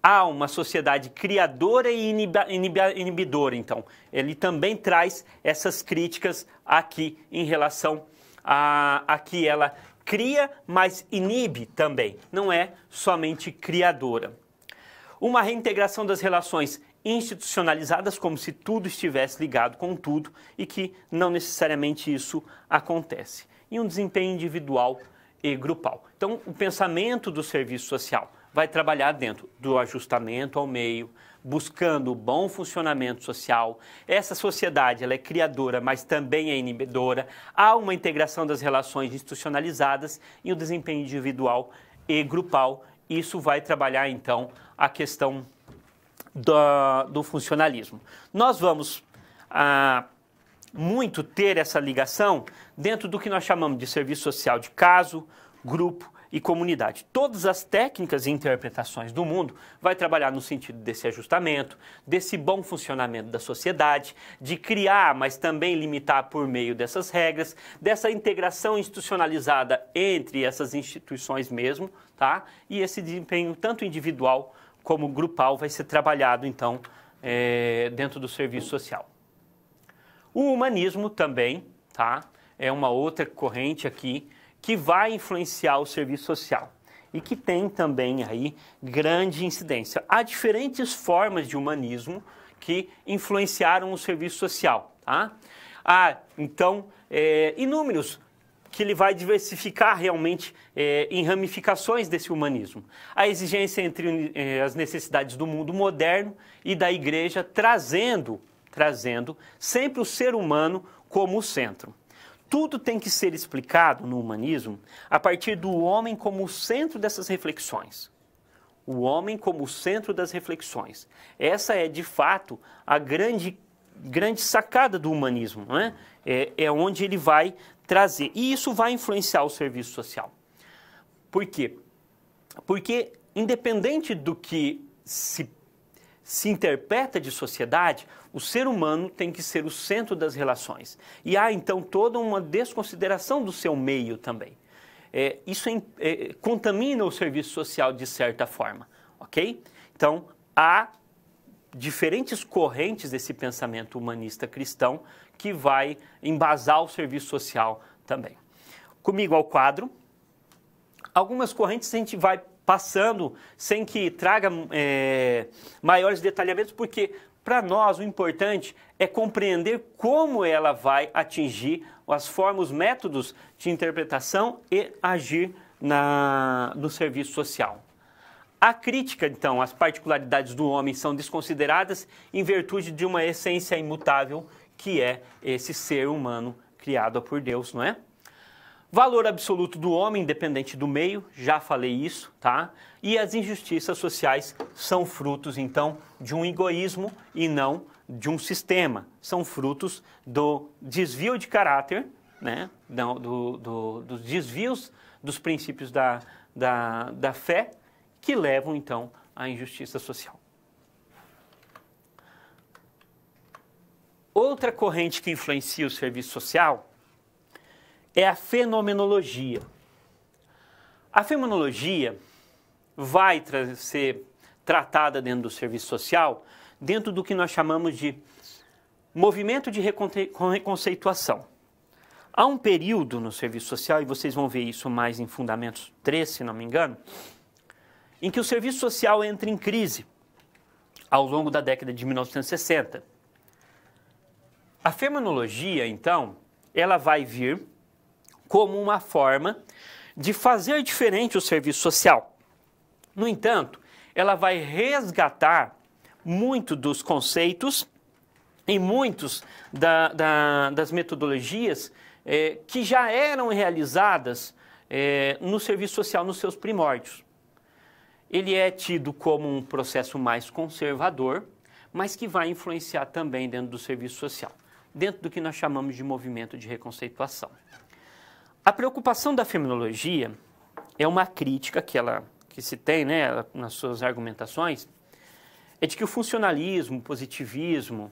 Há uma sociedade criadora e inibidora, então. Ele também traz essas críticas aqui em relação a que ela cria, mas inibe também. Não é somente criadora. Uma reintegração das relações institucionalizadas, como se tudo estivesse ligado com tudo e que não necessariamente isso acontece. E um desempenho individual e grupal. Então, o pensamento do serviço social vai trabalhar dentro do ajustamento ao meio, buscando o bom funcionamento social. Essa sociedade ela é criadora, mas também é inibidora. Há uma integração das relações institucionalizadas e o desempenho individual e grupal. Isso vai trabalhar, então, a questão do funcionalismo. Nós vamos muito ter essa ligação dentro do que nós chamamos de serviço social de caso, grupo e comunidade. Todas as técnicas e interpretações do mundo vai trabalhar no sentido desse ajustamento, desse bom funcionamento da sociedade, de criar, mas também limitar por meio dessas regras, dessa integração institucionalizada entre essas instituições mesmo, tá? E esse desempenho tanto individual como grupal vai ser trabalhado, então, dentro do serviço social. O humanismo também, tá? É uma outra corrente aqui que vai influenciar o serviço social e que tem também aí grande incidência. Há diferentes formas de humanismo que influenciaram o serviço social, tá? Há, então, inúmeros que ele vai diversificar realmente em ramificações desse humanismo. A exigência entre as necessidades do mundo moderno e da igreja, trazendo sempre o ser humano como o centro. Tudo tem que ser explicado no humanismo a partir do homem como o centro dessas reflexões. O homem como o centro das reflexões. Essa é, de fato, a grande sacada do humanismo, não é? É onde ele vai trazer. E isso vai influenciar o serviço social. Por quê? Porque, independente do que se interpreta de sociedade, o ser humano tem que ser o centro das relações. E há, então, toda uma desconsideração do seu meio também. Isso contamina o serviço social de certa forma, ok? Então, há diferentes correntes desse pensamento humanista cristão que vai embasar o serviço social também. Comigo ao quadro. Algumas correntes a gente vai passando sem que traga maiores detalhamentos, porque Para nós, o importante é compreender como ela vai atingir as formas, os métodos de interpretação e agir no serviço social. A crítica, então, às particularidades do homem são desconsideradas em virtude de uma essência imutável, que é esse ser humano criado por Deus, não é? Valor absoluto do homem, independente do meio, já falei isso, tá? E as injustiças sociais são frutos, então, de um egoísmo e não de um sistema. São frutos do desvio de caráter, né? Dos desvios dos princípios da fé, que levam, então, à injustiça social. Outra corrente que influencia o serviço social é a fenomenologia. A fenomenologia vai ser tratada dentro do serviço social, dentro do que nós chamamos de movimento de reconceituação. Há um período no serviço social, e vocês vão ver isso mais em Fundamentos 3, se não me engano, em que o serviço social entra em crise ao longo da década de 1960. A fenomenologia, então, ela vai vir como uma forma de fazer diferente o serviço social. No entanto, ela vai resgatar muito dos conceitos e muitos das metodologias que já eram realizadas no serviço social nos seus primórdios. Ele é tido como um processo mais conservador, mas que vai influenciar também dentro do serviço social, dentro do que nós chamamos de movimento de reconceituação. A preocupação da fenomenologia é uma crítica que se tem, né, nas suas argumentações, é de que o funcionalismo, o positivismo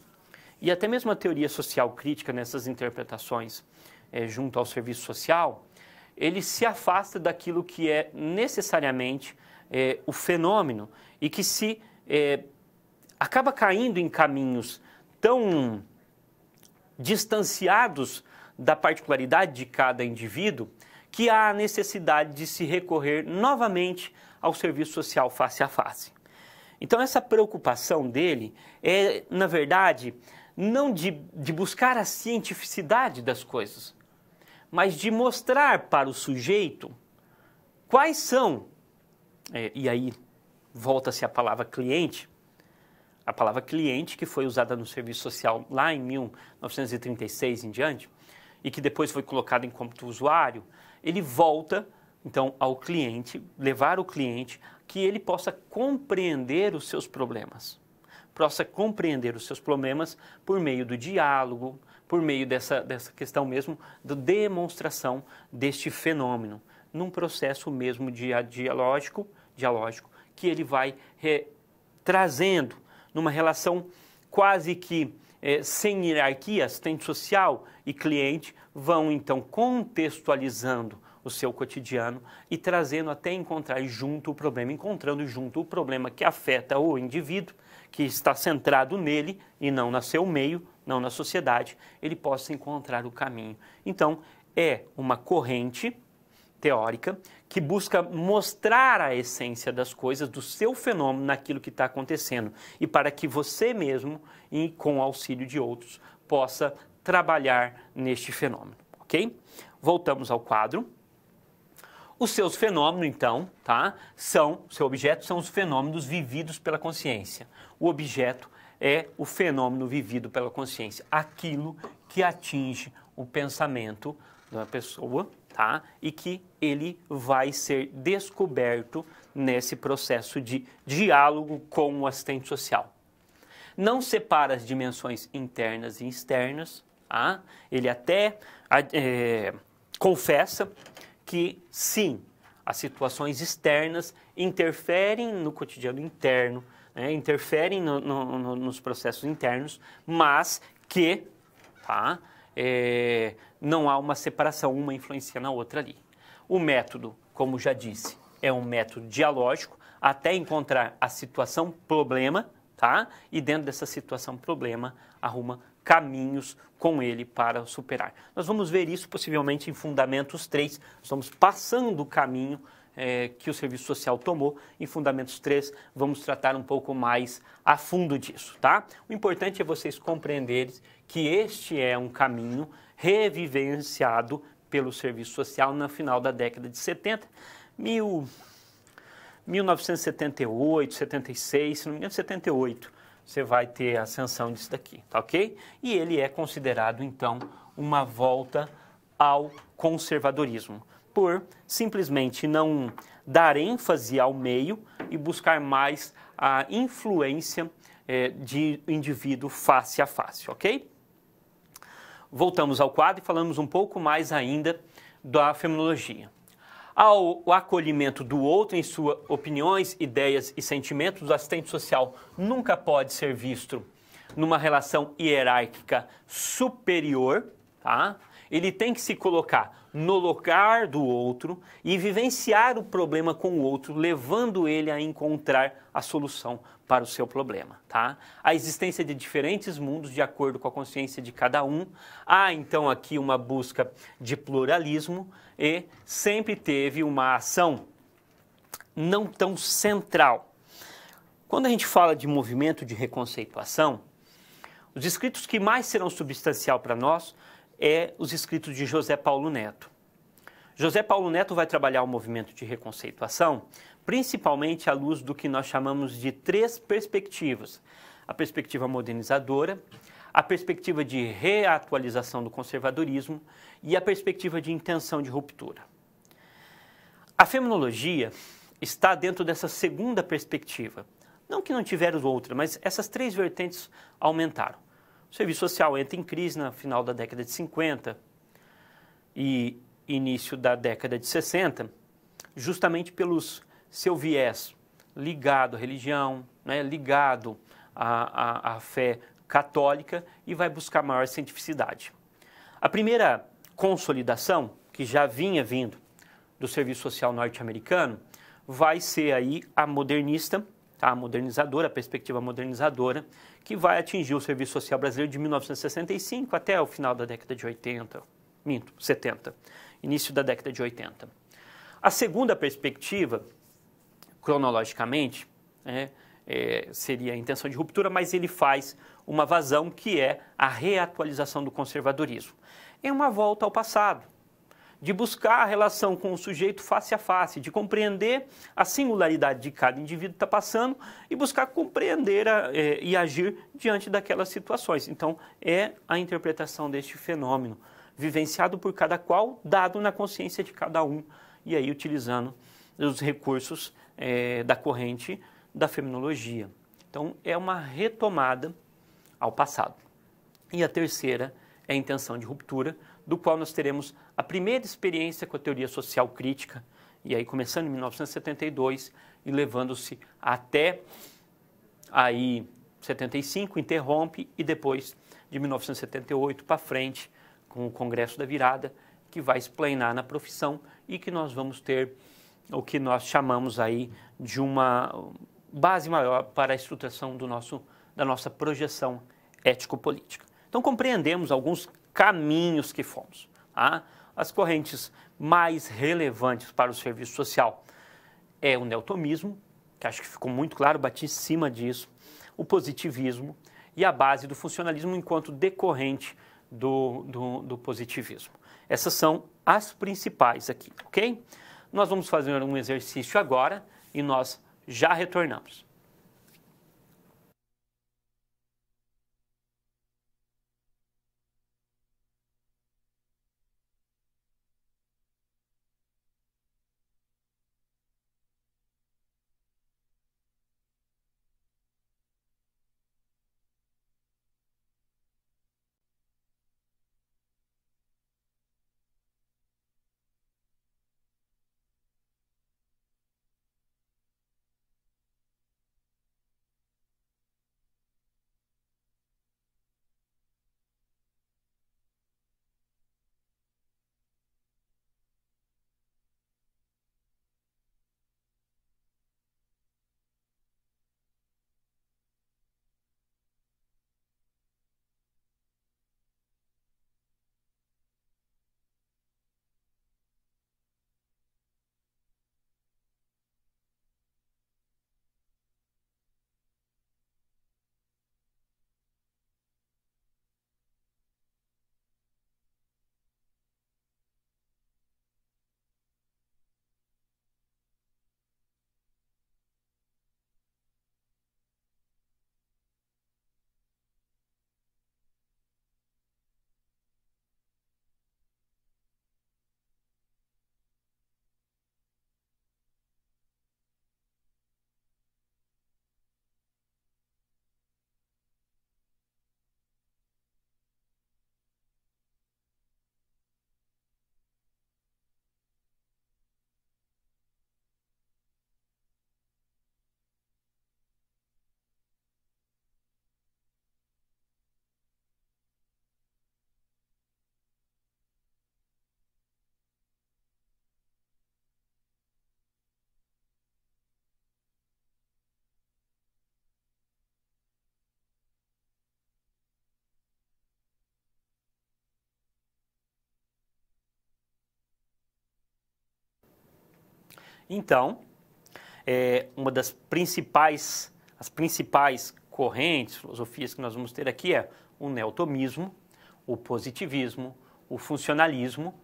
e até mesmo a teoria social crítica nessas interpretações junto ao serviço social, ele se afasta daquilo que é necessariamente o fenômeno e que acaba caindo em caminhos tão distanciados da particularidade de cada indivíduo que há a necessidade de se recorrer novamente ao serviço social face a face. Então essa preocupação dele é, na verdade, não de buscar a cientificidade das coisas, mas de mostrar para o sujeito quais são, e aí volta-se a palavra cliente que foi usada no serviço social lá em 1936 em diante, e que depois foi colocado em cômputo usuário, ele volta, então, ao cliente, levar o cliente, que ele possa compreender os seus problemas. Possa compreender os seus problemas por meio do diálogo, por meio dessa questão mesmo da demonstração deste fenômeno, num processo mesmo dialógico, que ele vai trazendo numa relação quase que sem hierarquia, assistente social e cliente vão então contextualizando o seu cotidiano e trazendo até encontrando junto o problema que afeta o indivíduo, que está centrado nele e não no seu meio, não na sociedade, ele possa encontrar o caminho. Então, é uma corrente teórica que busca mostrar a essência das coisas, do seu fenômeno naquilo que está acontecendo e para que você mesmo, e com o auxílio de outros, possa trabalhar neste fenômeno, ok? Voltamos ao quadro. Os seus fenômenos, então, seu objeto são os fenômenos vividos pela consciência. O objeto é o fenômeno vivido pela consciência, aquilo que atinge o pensamento da pessoa, e que ele vai ser descoberto nesse processo de diálogo com o assistente social. Não separa as dimensões internas e externas, ele até confessa que, sim, as situações externas interferem no cotidiano interno, interferem nos processos internos, mas que não há uma separação, uma influencia na outra ali. O método, como já disse, é um método dialógico até encontrar a situação problema, e dentro dessa situação problema arruma caminhos com ele para superar. Nós vamos ver isso possivelmente em Fundamentos 3, estamos passando o caminho que o serviço social tomou. Em Fundamentos 3, vamos tratar um pouco mais a fundo disso, tá? O importante é vocês compreenderem que este é um caminho revivenciado pelo serviço social no final da década de 70, 1978, 76, se não me engano, 78, você vai ter a ascensão disso daqui, tá ok? E ele é considerado, então, uma volta ao conservadorismo, por simplesmente não dar ênfase ao meio e buscar mais a influência de indivíduo face a face, ok? Voltamos ao quadro e falamos um pouco mais ainda da fenomenologia. Ao acolhimento do outro em suas opiniões, ideias e sentimentos, o assistente social nunca pode ser visto numa relação hierárquica superior, tá? Ele tem que se colocar no lugar do outro e vivenciar o problema com o outro, levando ele a encontrar a solução para o seu problema, tá? A existência de diferentes mundos de acordo com a consciência de cada um. Há, então, aqui uma busca de pluralismo e sempre teve uma ação não tão central. Quando a gente fala de movimento de reconceituação, os escritos que mais serão substancial para nós os escritos de José Paulo Neto. José Paulo Neto vai trabalhar o movimento de reconceituação principalmente à luz do que nós chamamos de 3 perspectivas. A perspectiva modernizadora, a perspectiva de reatualização do conservadorismo e a perspectiva de intenção de ruptura. A fenomenologia está dentro dessa segunda perspectiva. Não que não tiveram outra, mas essas 3 vertentes aumentaram. O serviço social entra em crise no final da década de 50 e início da década de 60, justamente pelos seu viés ligado à religião, né, ligado à fé católica, e vai buscar maior cientificidade. A primeira consolidação, que já vinha vindo do serviço social norte-americano, vai ser aí a modernista, a modernizadora, a perspectiva modernizadora, que vai atingir o serviço social brasileiro de 1965 até o final da década de 70, início da década de 80. A segunda perspectiva, cronologicamente, seria a intenção de ruptura, mas ele faz uma vazão que é a reatualização do conservadorismo. É uma volta ao passado, de buscar a relação com o sujeito face a face, de compreender a singularidade de cada indivíduo que está passando e buscar compreender e agir diante daquelas situações. Então, é a interpretação deste fenômeno, vivenciado por cada qual, dado na consciência de cada um, e aí utilizando os recursos da corrente da fenomenologia. Então, é uma retomada ao passado. E a terceira é a intenção de ruptura, do qual nós teremos a primeira experiência com a teoria social crítica, e aí começando em 1972 e levando-se até aí 75, interrompe, e depois de 1978 para frente, com o Congresso da Virada, que vai explanar na profissão e que nós vamos ter o que nós chamamos aí de uma base maior para a estruturação da nossa projeção ético-política. Então, compreendemos alguns caminhos que fomos. Tá? As correntes mais relevantes para o serviço social é o neotomismo, que acho que ficou muito claro, bati em cima disso, o positivismo e a base do funcionalismo enquanto decorrente do positivismo. Essas são as principais aqui, ok? Nós vamos fazer um exercício agora e nós já retornamos. Então, uma das principais correntes, filosofias que nós vamos ter aqui é o neotomismo, o positivismo, o funcionalismo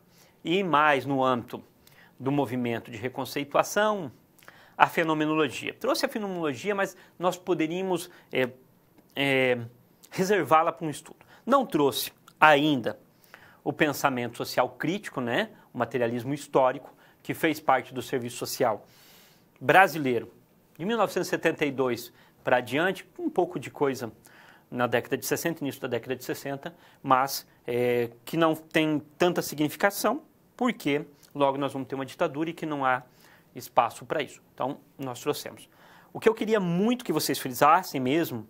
e mais no âmbito do movimento de reconceituação, a fenomenologia. Trouxe a fenomenologia, mas nós poderíamos reservá-la para um estudo. Não trouxe ainda o pensamento social crítico, né? O materialismo histórico, que fez parte do serviço social brasileiro de 1972 para adiante, um pouco de coisa na década de 60, início da década de 60, mas que não tem tanta significação, porque logo nós vamos ter uma ditadura e que não há espaço para isso. Então, nós trouxemos. O que eu queria muito que vocês frisassem mesmo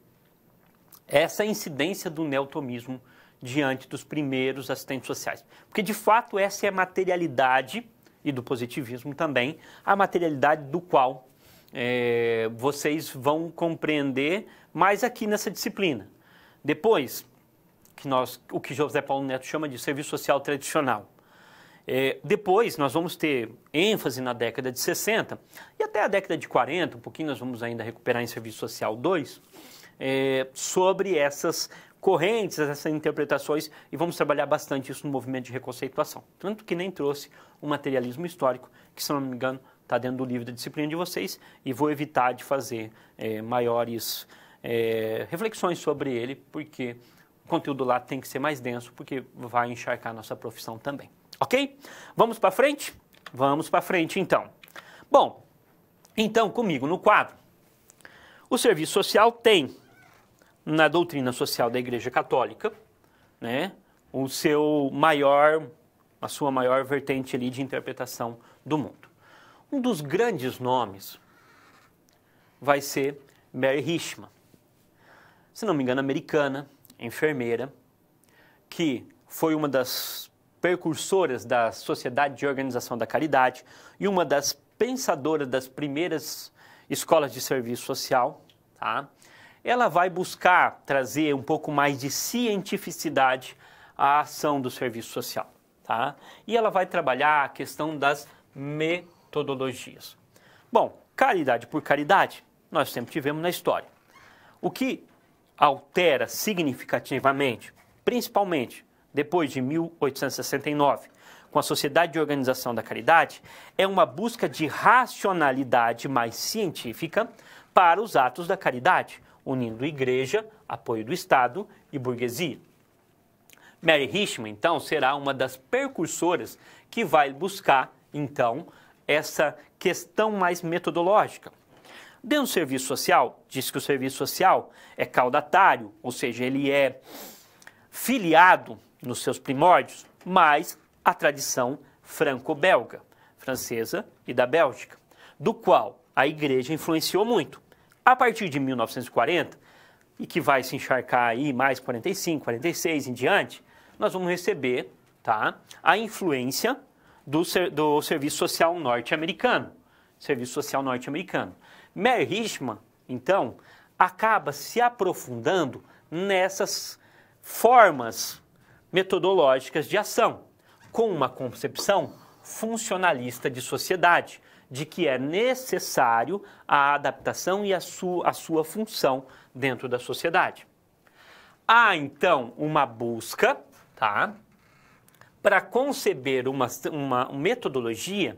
é essa incidência do neotomismo diante dos primeiros assistentes sociais. Porque, de fato, essa é a materialidade, e do positivismo também, a materialidade do qual vocês vão compreender mais aqui nessa disciplina. Depois, o que José Paulo Neto chama de serviço social tradicional. Depois, nós vamos ter ênfase na década de 60 e até a década de 40, um pouquinho nós vamos ainda recuperar em Serviço Social 2, sobre essas correntes, essas interpretações, e vamos trabalhar bastante isso no movimento de reconceituação. Tanto que nem trouxe o materialismo histórico, que, se não me engano, está dentro do livro da disciplina de vocês, e vou evitar de fazer maiores reflexões sobre ele, porque o conteúdo lá tem que ser mais denso, porque vai encharcar a nossa profissão também. Ok? Vamos para frente? Vamos para frente, então. Bom, então, comigo no quadro, o serviço social tem, na doutrina social da Igreja Católica, né, a sua maior vertente ali de interpretação do mundo. Um dos grandes nomes vai ser Mary Richman, se não me engano, americana, enfermeira, que foi uma das precursoras da Sociedade de Organização da Caridade e uma das pensadoras das primeiras escolas de serviço social, tá? Ela vai buscar trazer um pouco mais de cientificidade à ação do serviço social, tá? E ela vai trabalhar a questão das metodologias. Bom, caridade por caridade, nós sempre tivemos na história. O que altera significativamente, principalmente depois de 1869, com a Sociedade de Organização da Caridade, é uma busca de racionalidade mais científica para os atos da caridade, unindo igreja, apoio do Estado e burguesia. Mary Richman, então, será uma das precursoras que vai buscar, então, essa questão mais metodológica. Dentro do serviço social, diz que o serviço social é caudatário, ou seja, ele é filiado nos seus primórdios, mas a tradição franco-belga, francesa e da Bélgica, do qual a igreja influenciou muito. A partir de 1940, e que vai se encharcar aí mais 45, 46 em diante, nós vamos receber, tá, a influência do serviço social norte-americano. Serviço social norte-americano. Mary Richman, então, acaba se aprofundando nessas formas metodológicas de ação, com uma concepção funcionalista de sociedade, de que é necessário a adaptação e a sua função dentro da sociedade. Há, então, uma busca, tá, para conceber uma metodologia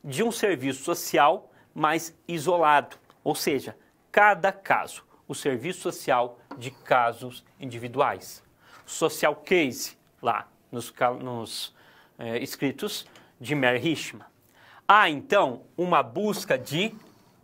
de um serviço social mais isolado, ou seja, cada caso, o serviço social de casos individuais. Social case, lá nos escritos de Mary Richman. Há, então, uma busca de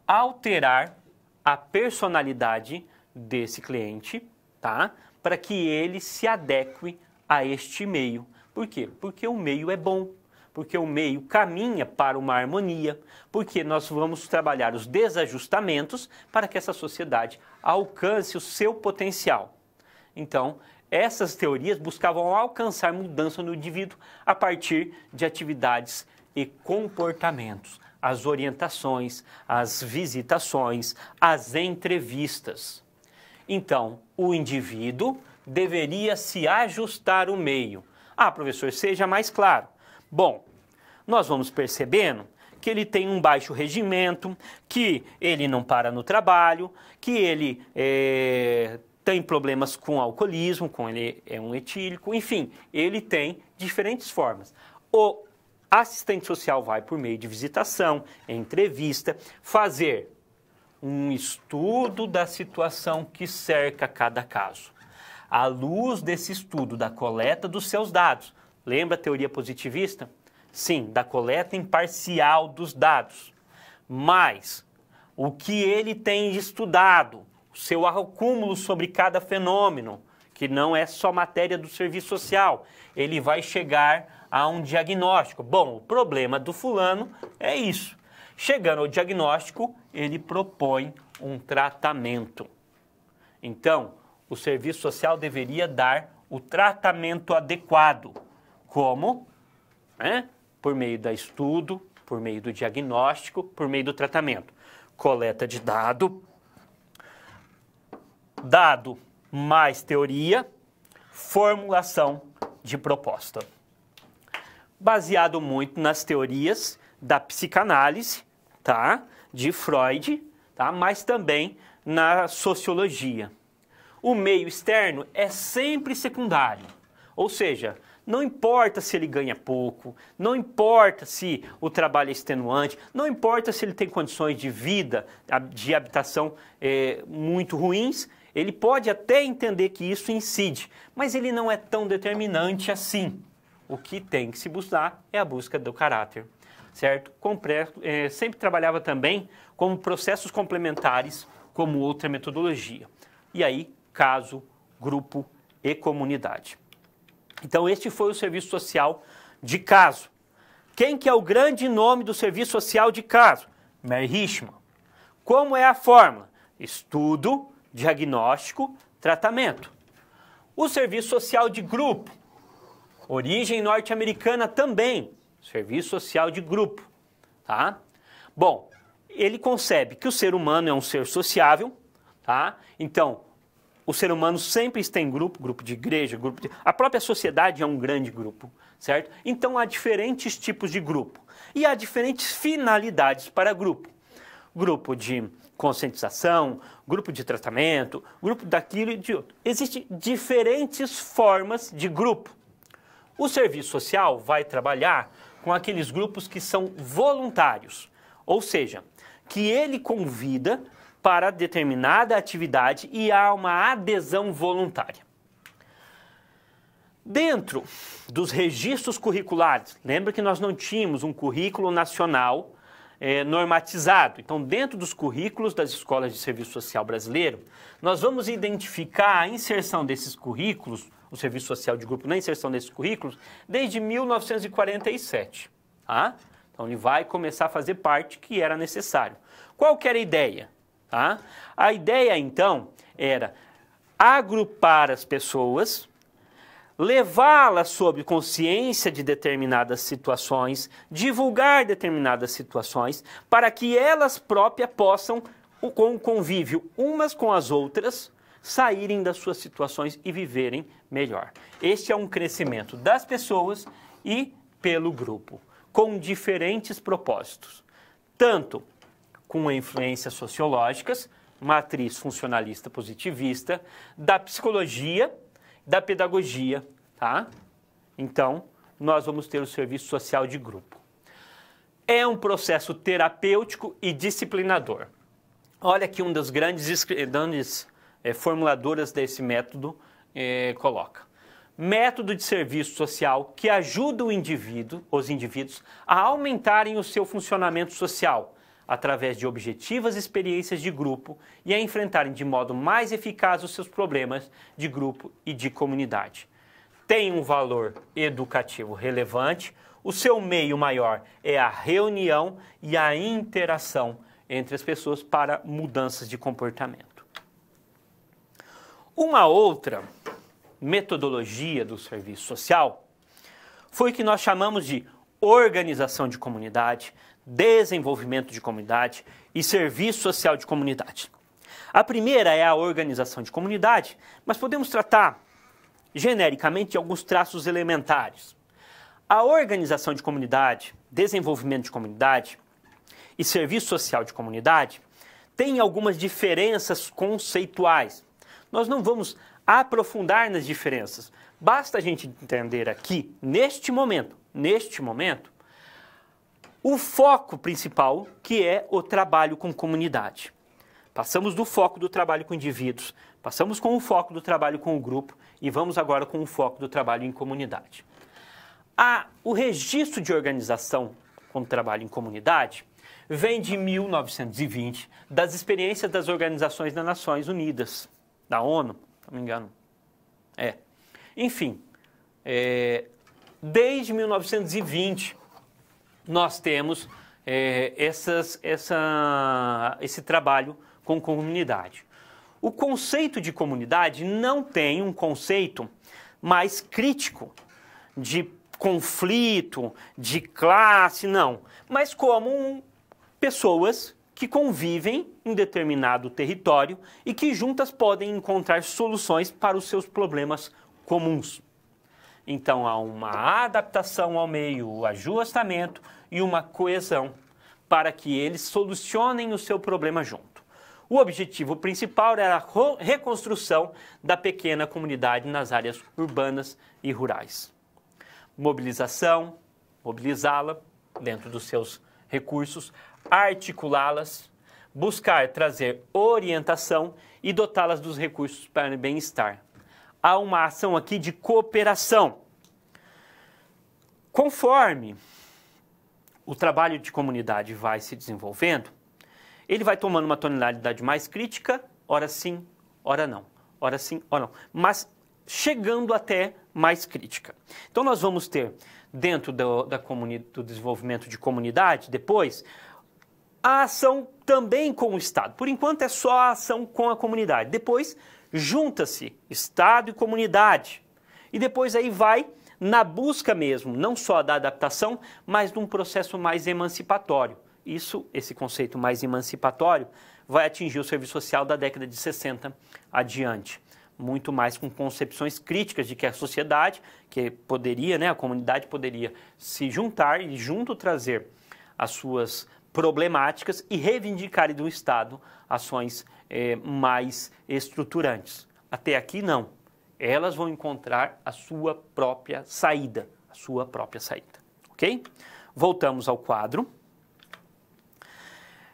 alterar a personalidade desse cliente, tá? Para que ele se adeque a este meio. Por quê? Porque o meio é bom, porque o meio caminha para uma harmonia, porque nós vamos trabalhar os desajustamentos para que essa sociedade alcance o seu potencial. Então, essas teorias buscavam alcançar mudança no indivíduo a partir de atividades e comportamentos, as orientações, as visitações, as entrevistas. Então, o indivíduo deveria se ajustar ao meio. Ah, professor, seja mais claro. Bom, nós vamos percebendo que ele tem um baixo regimento, que ele não para no trabalho, que ele tem problemas com alcoolismo, ele é um etílico, enfim, ele tem diferentes formas. O assistente social vai por meio de visitação, entrevista, fazer um estudo da situação que cerca cada caso. À luz desse estudo, da coleta dos seus dados, lembra a teoria positivista? Sim, da coleta imparcial dos dados. Mas o que ele tem estudado, o seu acúmulo sobre cada fenômeno, que não é só matéria do serviço social, ele vai chegar a um diagnóstico. Bom, o problema do fulano é isso. Chegando ao diagnóstico, ele propõe um tratamento. Então, o serviço social deveria dar o tratamento adequado. Como? Por meio do estudo, por meio do diagnóstico, por meio do tratamento. Coleta de dado mais teoria, formulação de proposta. Baseado muito nas teorias da psicanálise, tá? De Freud, tá? Mas também na sociologia. O meio externo é sempre secundário, ou seja, não importa se ele ganha pouco, não importa se o trabalho é extenuante, não importa se ele tem condições de vida, de habitação muito ruins, ele pode até entender que isso incide, mas ele não é tão determinante assim. O que tem que se buscar é a busca do caráter, certo? Sempre trabalhava também como processos complementares, como outra metodologia. E aí, caso, grupo e comunidade. Então, este foi o serviço social de caso. Quem que é o grande nome do serviço social de caso? Meyer Richman. Como é a fórmula? Estudo, diagnóstico, tratamento. O serviço social de grupo. Origem norte-americana também. Serviço social de grupo. Tá? Bom, ele concebe que o ser humano é um ser sociável. Tá? Então, o ser humano sempre está em grupo de igreja, a própria sociedade é um grande grupo, certo? Então há diferentes tipos de grupo e há diferentes finalidades para grupo. Grupo de conscientização, grupo de tratamento, grupo daquilo e de outro. Existem diferentes formas de grupo. O serviço social vai trabalhar com aqueles grupos que são voluntários, ou seja, que ele convida para determinada atividade e há uma adesão voluntária. Dentro dos registros curriculares, lembra que nós não tínhamos um currículo nacional normatizado. Então, dentro dos currículos das escolas de serviço social brasileiro, nós vamos identificar a inserção desses currículos, o serviço social de grupo na inserção desses currículos, desde 1947. Tá? Então, ele vai começar a fazer parte que era necessário. Qual que era a ideia? Tá? A ideia, então, era agrupar as pessoas, levá-las sob consciência de determinadas situações, divulgar determinadas situações, para que elas próprias possam, com o convívio umas com as outras, saírem das suas situações e viverem melhor. Este é um crescimento das pessoas e pelo grupo, com diferentes propósitos, tanto com influências sociológicas, matriz funcionalista positivista, da psicologia, da pedagogia, tá? Então, nós vamos ter o serviço social de grupo. É um processo terapêutico e disciplinador. Olha aqui um dos grandes formuladoras desse método coloca. Método de serviço social que ajuda os indivíduos a aumentarem o seu funcionamento social, através de objetivas experiências de grupo e a enfrentarem de modo mais eficaz os seus problemas de grupo e de comunidade. Tem um valor educativo relevante, o seu meio maior é a reunião e a interação entre as pessoas para mudanças de comportamento. Uma outra metodologia do serviço social foi o que nós chamamos de organização de comunidade, desenvolvimento de comunidade e serviço social de comunidade. A primeira é a organização de comunidade, mas podemos tratar genericamente de alguns traços elementares. A organização de comunidade, desenvolvimento de comunidade, e serviço social de comunidade têm algumas diferenças conceituais. Nós não vamos aprofundar nas diferenças. Basta a gente entender aqui, neste momento, o foco principal, que é o trabalho com comunidade. Passamos do foco do trabalho com indivíduos, passamos com o foco do trabalho com o grupo e vamos agora com o foco do trabalho em comunidade. O registro de organização com trabalho em comunidade vem de 1920, das experiências das organizações das Nações Unidas, da ONU, se não me engano. Enfim, desde 1920 nós temos esse trabalho com comunidade. O conceito de comunidade não tem um conceito mais crítico de conflito, de classe, não, mas como pessoas que convivem em determinado território e que juntas podem encontrar soluções para os seus problemas comuns. Então há uma adaptação ao meio, o ajustamento e uma coesão para que eles solucionem o seu problema junto. O objetivo principal era a reconstrução da pequena comunidade nas áreas urbanas e rurais. Mobilizá-la dentro dos seus recursos, articulá-las, buscar trazer orientação e dotá-las dos recursos para o bem-estar. Há uma ação aqui de cooperação. Conforme o trabalho de comunidade vai se desenvolvendo, ele vai tomando uma tonalidade mais crítica, ora sim, ora não, ora sim, ora não, mas chegando até mais crítica. Então nós vamos ter, dentro do desenvolvimento de comunidade, depois, a ação também com o Estado. Por enquanto é só a ação com a comunidade. Depois, junta-se Estado e comunidade. E depois aí vai na busca mesmo, não só da adaptação, mas de um processo mais emancipatório. Esse conceito mais emancipatório vai atingir o serviço social da década de 60 adiante. Muito mais com concepções críticas de que a sociedade, que poderia, a comunidade poderia se juntar e junto trazer as suas problemáticas e reivindicar do Estado ações mais estruturantes. Até aqui não. Elas vão encontrar a sua própria saída, ok? Voltamos ao quadro.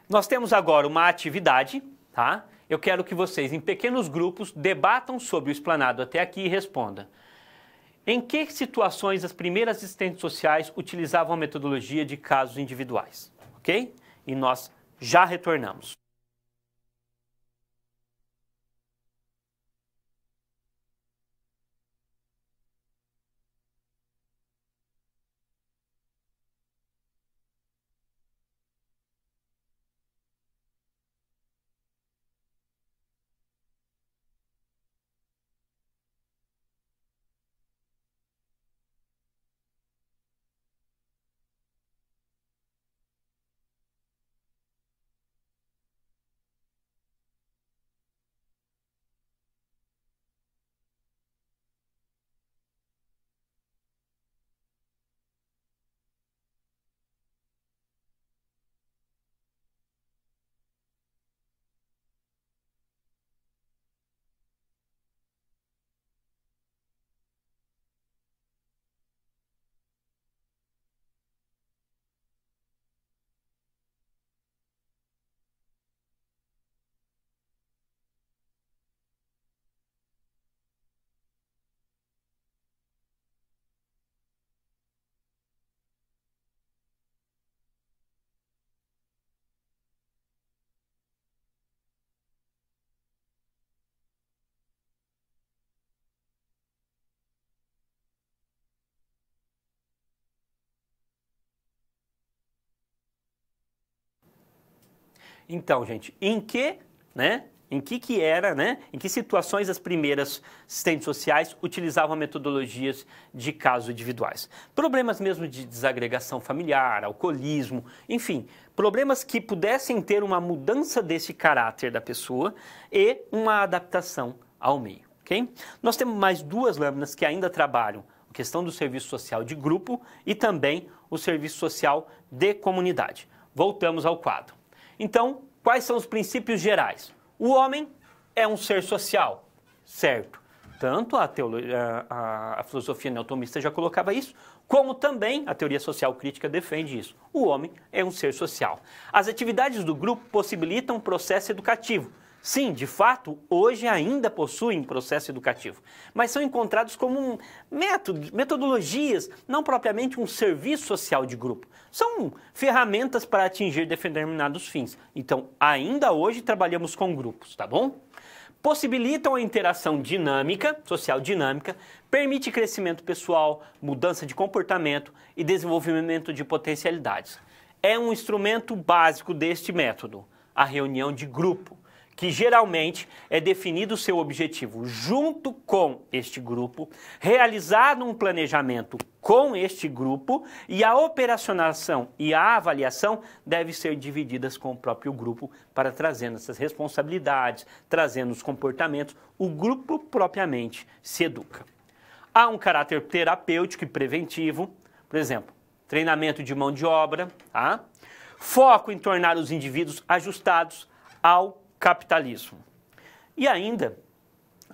Nós temos agora uma atividade, tá? Eu quero que vocês, em pequenos grupos, debatam sobre o explanado até aqui e respondam. Em que situações as primeiras assistentes sociais utilizavam a metodologia de casos individuais? Ok? E nós já retornamos. Então, gente, em que situações as primeiras assistentes sociais utilizavam metodologias de casos individuais? Problemas mesmo de desagregação familiar, alcoolismo, enfim, problemas que pudessem ter uma mudança desse caráter da pessoa e uma adaptação ao meio, ok? Nós temos mais duas lâminas que ainda trabalham a questão do serviço social de grupo e também o serviço social de comunidade. voltamos ao quadro. Então, quais são os princípios gerais? O homem é um ser social, certo? Tanto a filosofia neotomista já colocava isso, como também a teoria social crítica defende isso. O homem é um ser social. As atividades do grupo possibilitam um processo educativo. Sim, de fato, hoje ainda possuem processo educativo, mas são encontrados como metodologias, não propriamente um serviço social de grupo. São ferramentas para atingir determinados fins. Então, ainda hoje trabalhamos com grupos, tá bom? Possibilitam a interação dinâmica, social dinâmica, permite crescimento pessoal, mudança de comportamento e desenvolvimento de potencialidades. É um instrumento básico deste método, a reunião de grupo, que geralmente é definido o seu objetivo junto com este grupo, realizado um planejamento com este grupo e a operacionalização e a avaliação devem ser divididas com o próprio grupo para trazendo essas responsabilidades, trazendo os comportamentos, o grupo propriamente se educa. Há um caráter terapêutico e preventivo, por exemplo, treinamento de mão de obra, tá? Foco em tornar os indivíduos ajustados ao capitalismo. E ainda,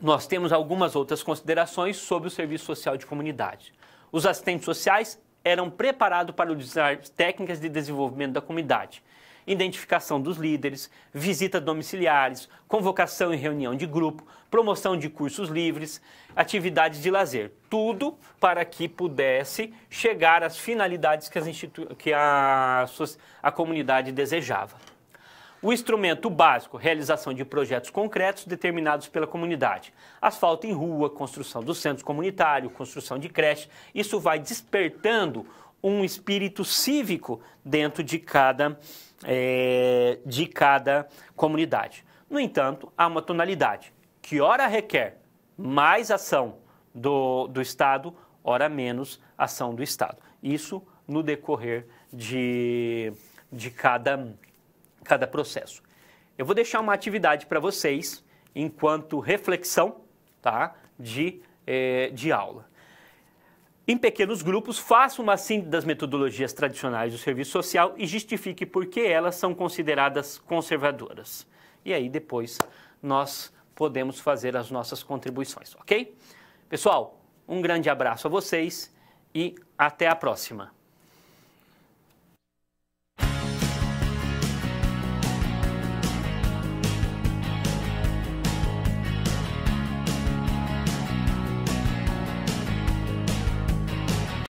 nós temos algumas outras considerações sobre o serviço social de comunidade. Os assistentes sociais eram preparados para utilizar técnicas de desenvolvimento da comunidade, identificação dos líderes, visitas domiciliares, convocação e reunião de grupo, promoção de cursos livres, atividades de lazer. Tudo para que pudesse chegar às finalidades que a comunidade desejava. O instrumento básico, realização de projetos concretos determinados pela comunidade. Asfalto em rua, construção do centro comunitário, construção de creche. Isso vai despertando um espírito cívico dentro de cada comunidade. No entanto, há uma tonalidade que ora requer mais ação do Estado, ora menos ação do Estado. Isso no decorrer de cada processo. Eu vou deixar uma atividade para vocês enquanto reflexão, tá, de aula. Em pequenos grupos, faça uma síntese das metodologias tradicionais do serviço social e justifique por que elas são consideradas conservadoras. E aí depois nós podemos fazer as nossas contribuições, ok? Pessoal, um grande abraço a vocês e até a próxima.